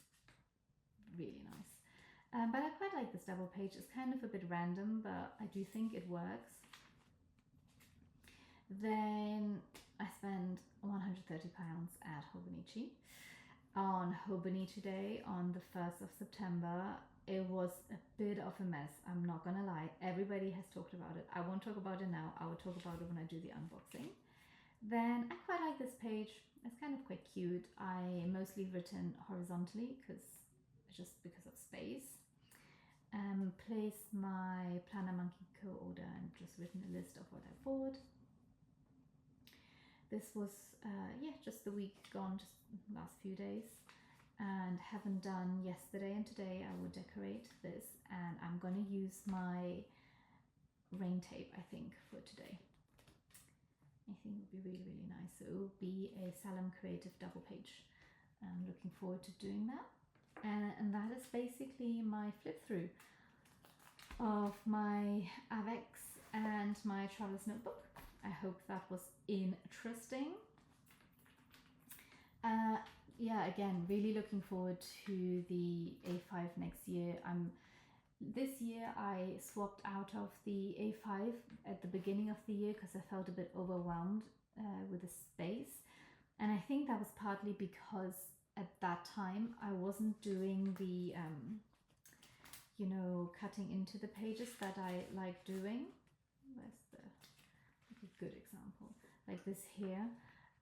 really nice. But I quite like this double page. It's kind of a bit random, but I do think it works. Then I spent £130 at Hobonichi. On Hobonichi Day, on the 1st of September, it was a bit of a mess. I'm not gonna lie. Everybody has talked about it. I won't talk about it now. I will talk about it when I do the unboxing. Then I quite like this page. It's kind of quite cute. I mostly written horizontally because of space. placed my Planner Monkey Co order and just written a list of what I bought. This was just the week gone, just last few days, and haven't done yesterday and today. I will decorate this, and I'm going to use my rain tape, I think, for today. I think it would be really, really nice. So it will be a Salem Creative double page. I'm looking forward to doing that. And that is basically my flip through of my A6 and my Traveler's Notebook. I hope that was interesting. Yeah, again, really looking forward to the A5 next year. This year I swapped out of the A5 at the beginning of the year because I felt a bit overwhelmed with the space. And I think that was partly because at that time I wasn't doing the, cutting into the pages that I like doing. Where's a good example? Like this here.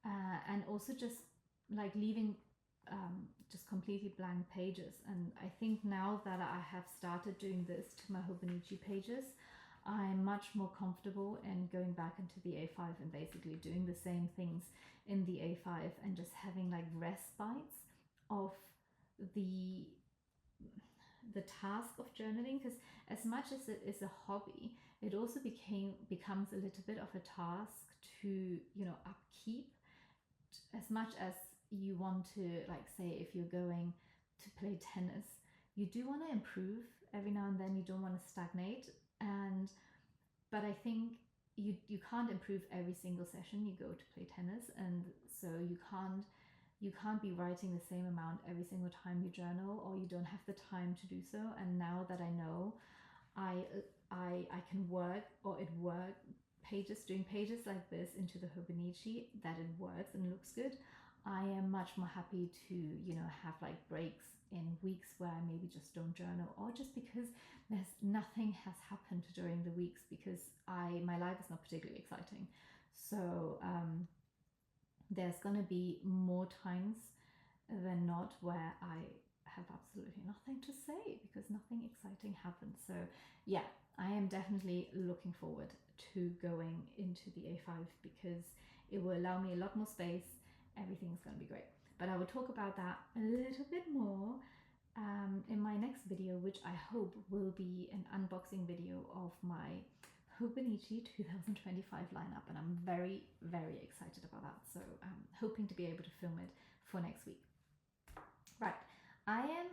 And also just like leaving just completely blank pages. And I think now that I have started doing this to my Hobonichi pages, I'm much more comfortable in going back into the A5 and basically doing the same things in the A5 and just having like respites of the task of journaling, because as much as it is a hobby, it also becomes a little bit of a task to upkeep. As much as you want to, like, say if you're going to play tennis, you do want to improve every now and then. You don't want to stagnate, but I think you can't improve every single session you go to play tennis, and so you can't be writing the same amount every single time you journal, or you don't have the time to do so. And now that I know I can work, or it works, doing pages like this into the Hobonichi, that it works and looks good, I am much more happy to have like breaks in weeks where I maybe just don't journal, or just because nothing has happened during the weeks, because my life is not particularly exciting. So there's gonna be more times than not where I have absolutely nothing to say because nothing exciting happened. So yeah, I am definitely looking forward to going into the A5 because it will allow me a lot more space. Everything's going to be great. But I will talk about that a little bit more in my next video, which I hope will be an unboxing video of my Hobonichi 2025 lineup, and I'm very, very excited about that. So I'm hoping to be able to film it for next week. Right, I am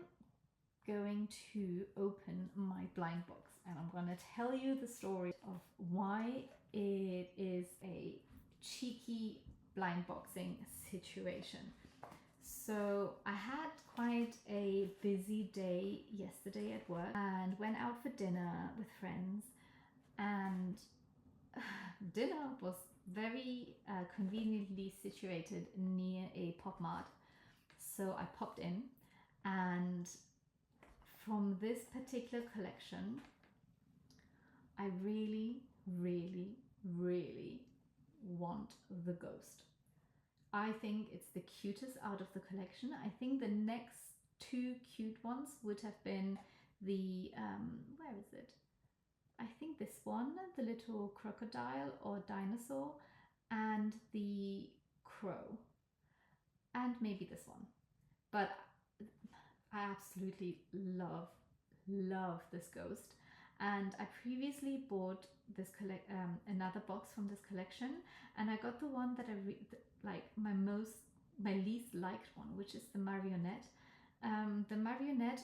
going to open my blind box, and I'm going to tell you the story of why it is a cheeky blind boxing situation. So I had quite a busy day yesterday at work and went out for dinner with friends, and dinner was very conveniently situated near a Popmart. So I popped in, and from this particular collection, I really, really, really want the ghost. I think it's the cutest out of the collection. I think the next two cute ones would have been the, where is it? I think this one, the little crocodile or dinosaur, and the crow, and maybe this one. But I absolutely love this ghost. And I previously bought this another box from this collection, and I got the one that like my least liked one, which is the marionette. The marionette,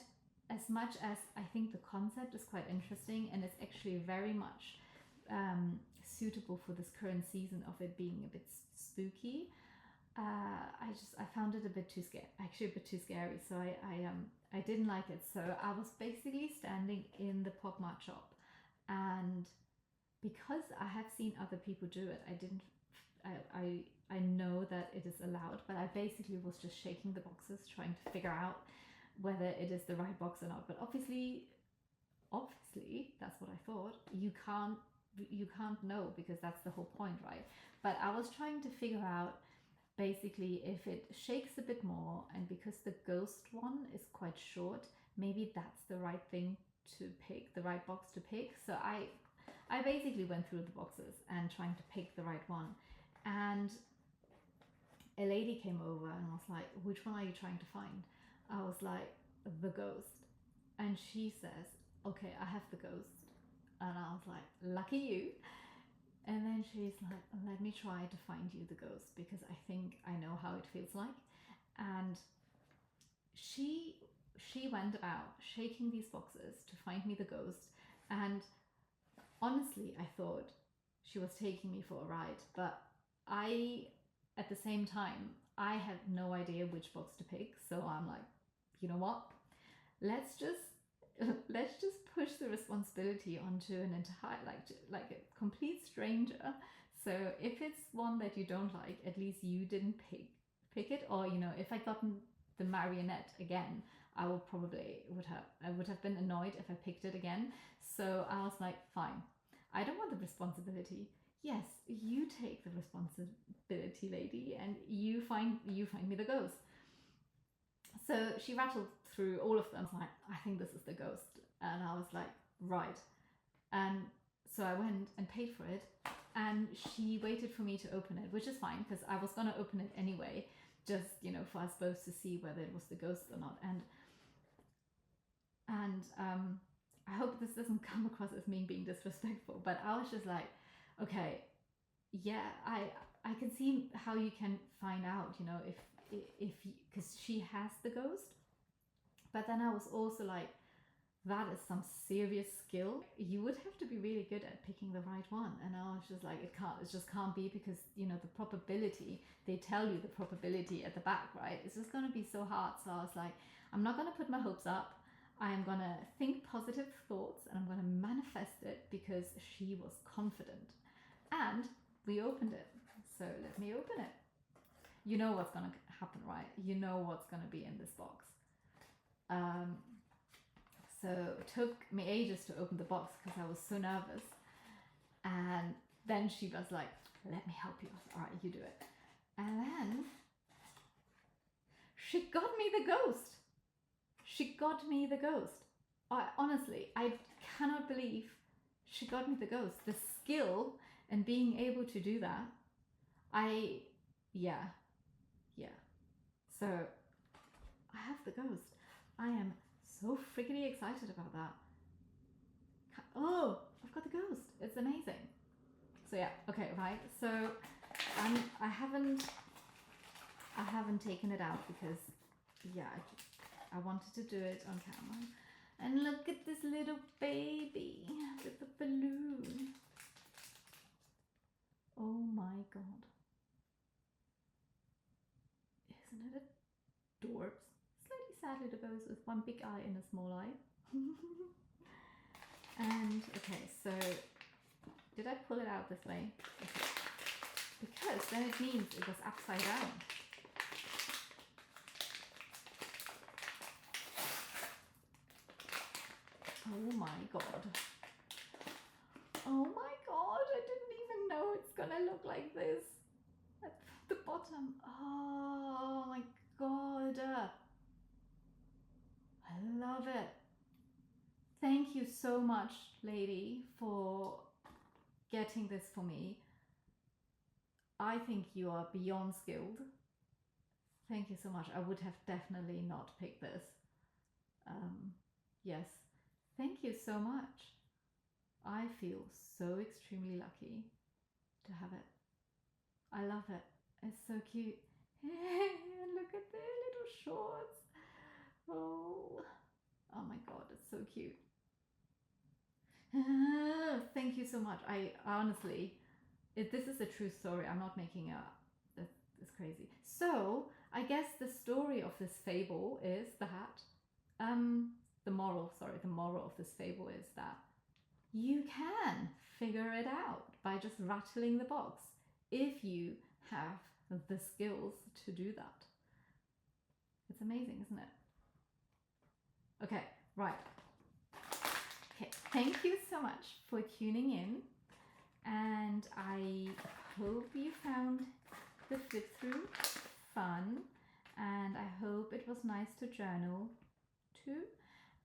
as much as I think the concept is quite interesting and it's actually very much suitable for this current season of it being a bit spooky, I found it a bit too scary. So I didn't like it. So I was basically standing in the Popmart shop, and because I have seen other people do it, I know that it is allowed, but I basically was just shaking the boxes trying to figure out whether it is the right box or not. But obviously that's what I thought. You can't know, because that's the whole point, right? But I was trying to figure out basically if it shakes a bit more, and because the ghost one is quite short, maybe that's the right thing to pick the right box to pick. So I basically went through the boxes and trying to pick the right one, and a lady came over and was like, which one are you trying to find? I was like, the ghost. And she says, okay, I have the ghost. And I was like, lucky you. And then she's like, let me try to find you the ghost, because I think I know how it feels like. And she went about shaking these boxes to find me the ghost. And honestly, I thought she was taking me for a ride, but at the same time, I had no idea which box to pick. So I'm like, you know what? Let's just push the responsibility onto an entire, like a complete stranger. So if it's one that you don't like, at least you didn't pick it. Or, you know, if I gotten the marionette again, I would have been annoyed if I picked it again. So I was like, fine, I don't want the responsibility. Yes, you take the responsibility, lady, and you find me the ghost. So she rattled through all of them. I was like, I think this is the ghost. And I was like, right. And so I went and paid for it. And she waited for me to open it, which is fine, because I was going to open it anyway, just, you know, for us both to see whether it was the ghost or not. And I hope this doesn't come across as me being disrespectful, but I was just like, okay, yeah, I can see how you can find out, you know, if because she has the ghost. But then I was also like, that is some serious skill. You would have to be really good at picking the right one. And I was just like, it just can't be, because, you know, the probability, they tell you the probability at the back, right? It's just going to be so hard. So I was like, I'm not going to put my hopes up. I'm going to think positive thoughts and I'm going to manifest it, because she was confident. And we opened it. So let me open it. You know what's going to happen, right? You know what's going to be in this box. So it took me ages to open the box because I was so nervous. And then she was like, let me help you. All right, you do it. And then she got me the ghost. She got me the ghost. Honestly, I cannot believe she got me the ghost. The skill and being able to do that. Yeah. So I have the ghost. I am so freaking excited about that. Oh, I've got the ghost. It's amazing. So yeah, okay, right. So I haven't taken it out because, yeah, I wanted to do it on camera. And look at this little baby with the balloon. Oh my god. Isn't it adorbs? Slightly sad little ghost with one big eye and a small eye. And okay, so did I pull it out this way? Okay. Because then it means it was upside down. Oh my god. Oh my god, I didn't even know it's gonna look like this. At the bottom. Oh my god. I love it. Thank you so much, lady, for getting this for me. I think you are beyond skilled. Thank you so much. I would have definitely not picked this. Yes. Thank you so much. I feel so extremely lucky to have it. I love it. It's so cute. Look at their little shorts. Oh my god, it's so cute. Thank you so much. I honestly, this is a true story. I'm not making up. It's crazy. So I guess the story of this fable is that the moral of this fable is that you can figure it out by just rattling the box if you have the skills to do that. It's amazing, isn't it? Okay, right. Okay, thank you so much for tuning in, and I hope you found the flip through fun, and I hope it was nice to journal too.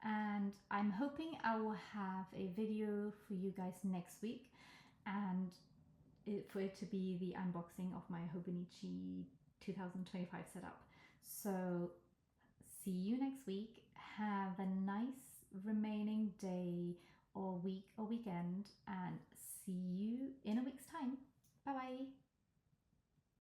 and I'm hoping I will have a video for you guys next week, and for it to be the unboxing of my Hobonichi 2025 setup. So see you next week. Have a nice remaining day or week or weekend, and see you in a week's time. Bye bye.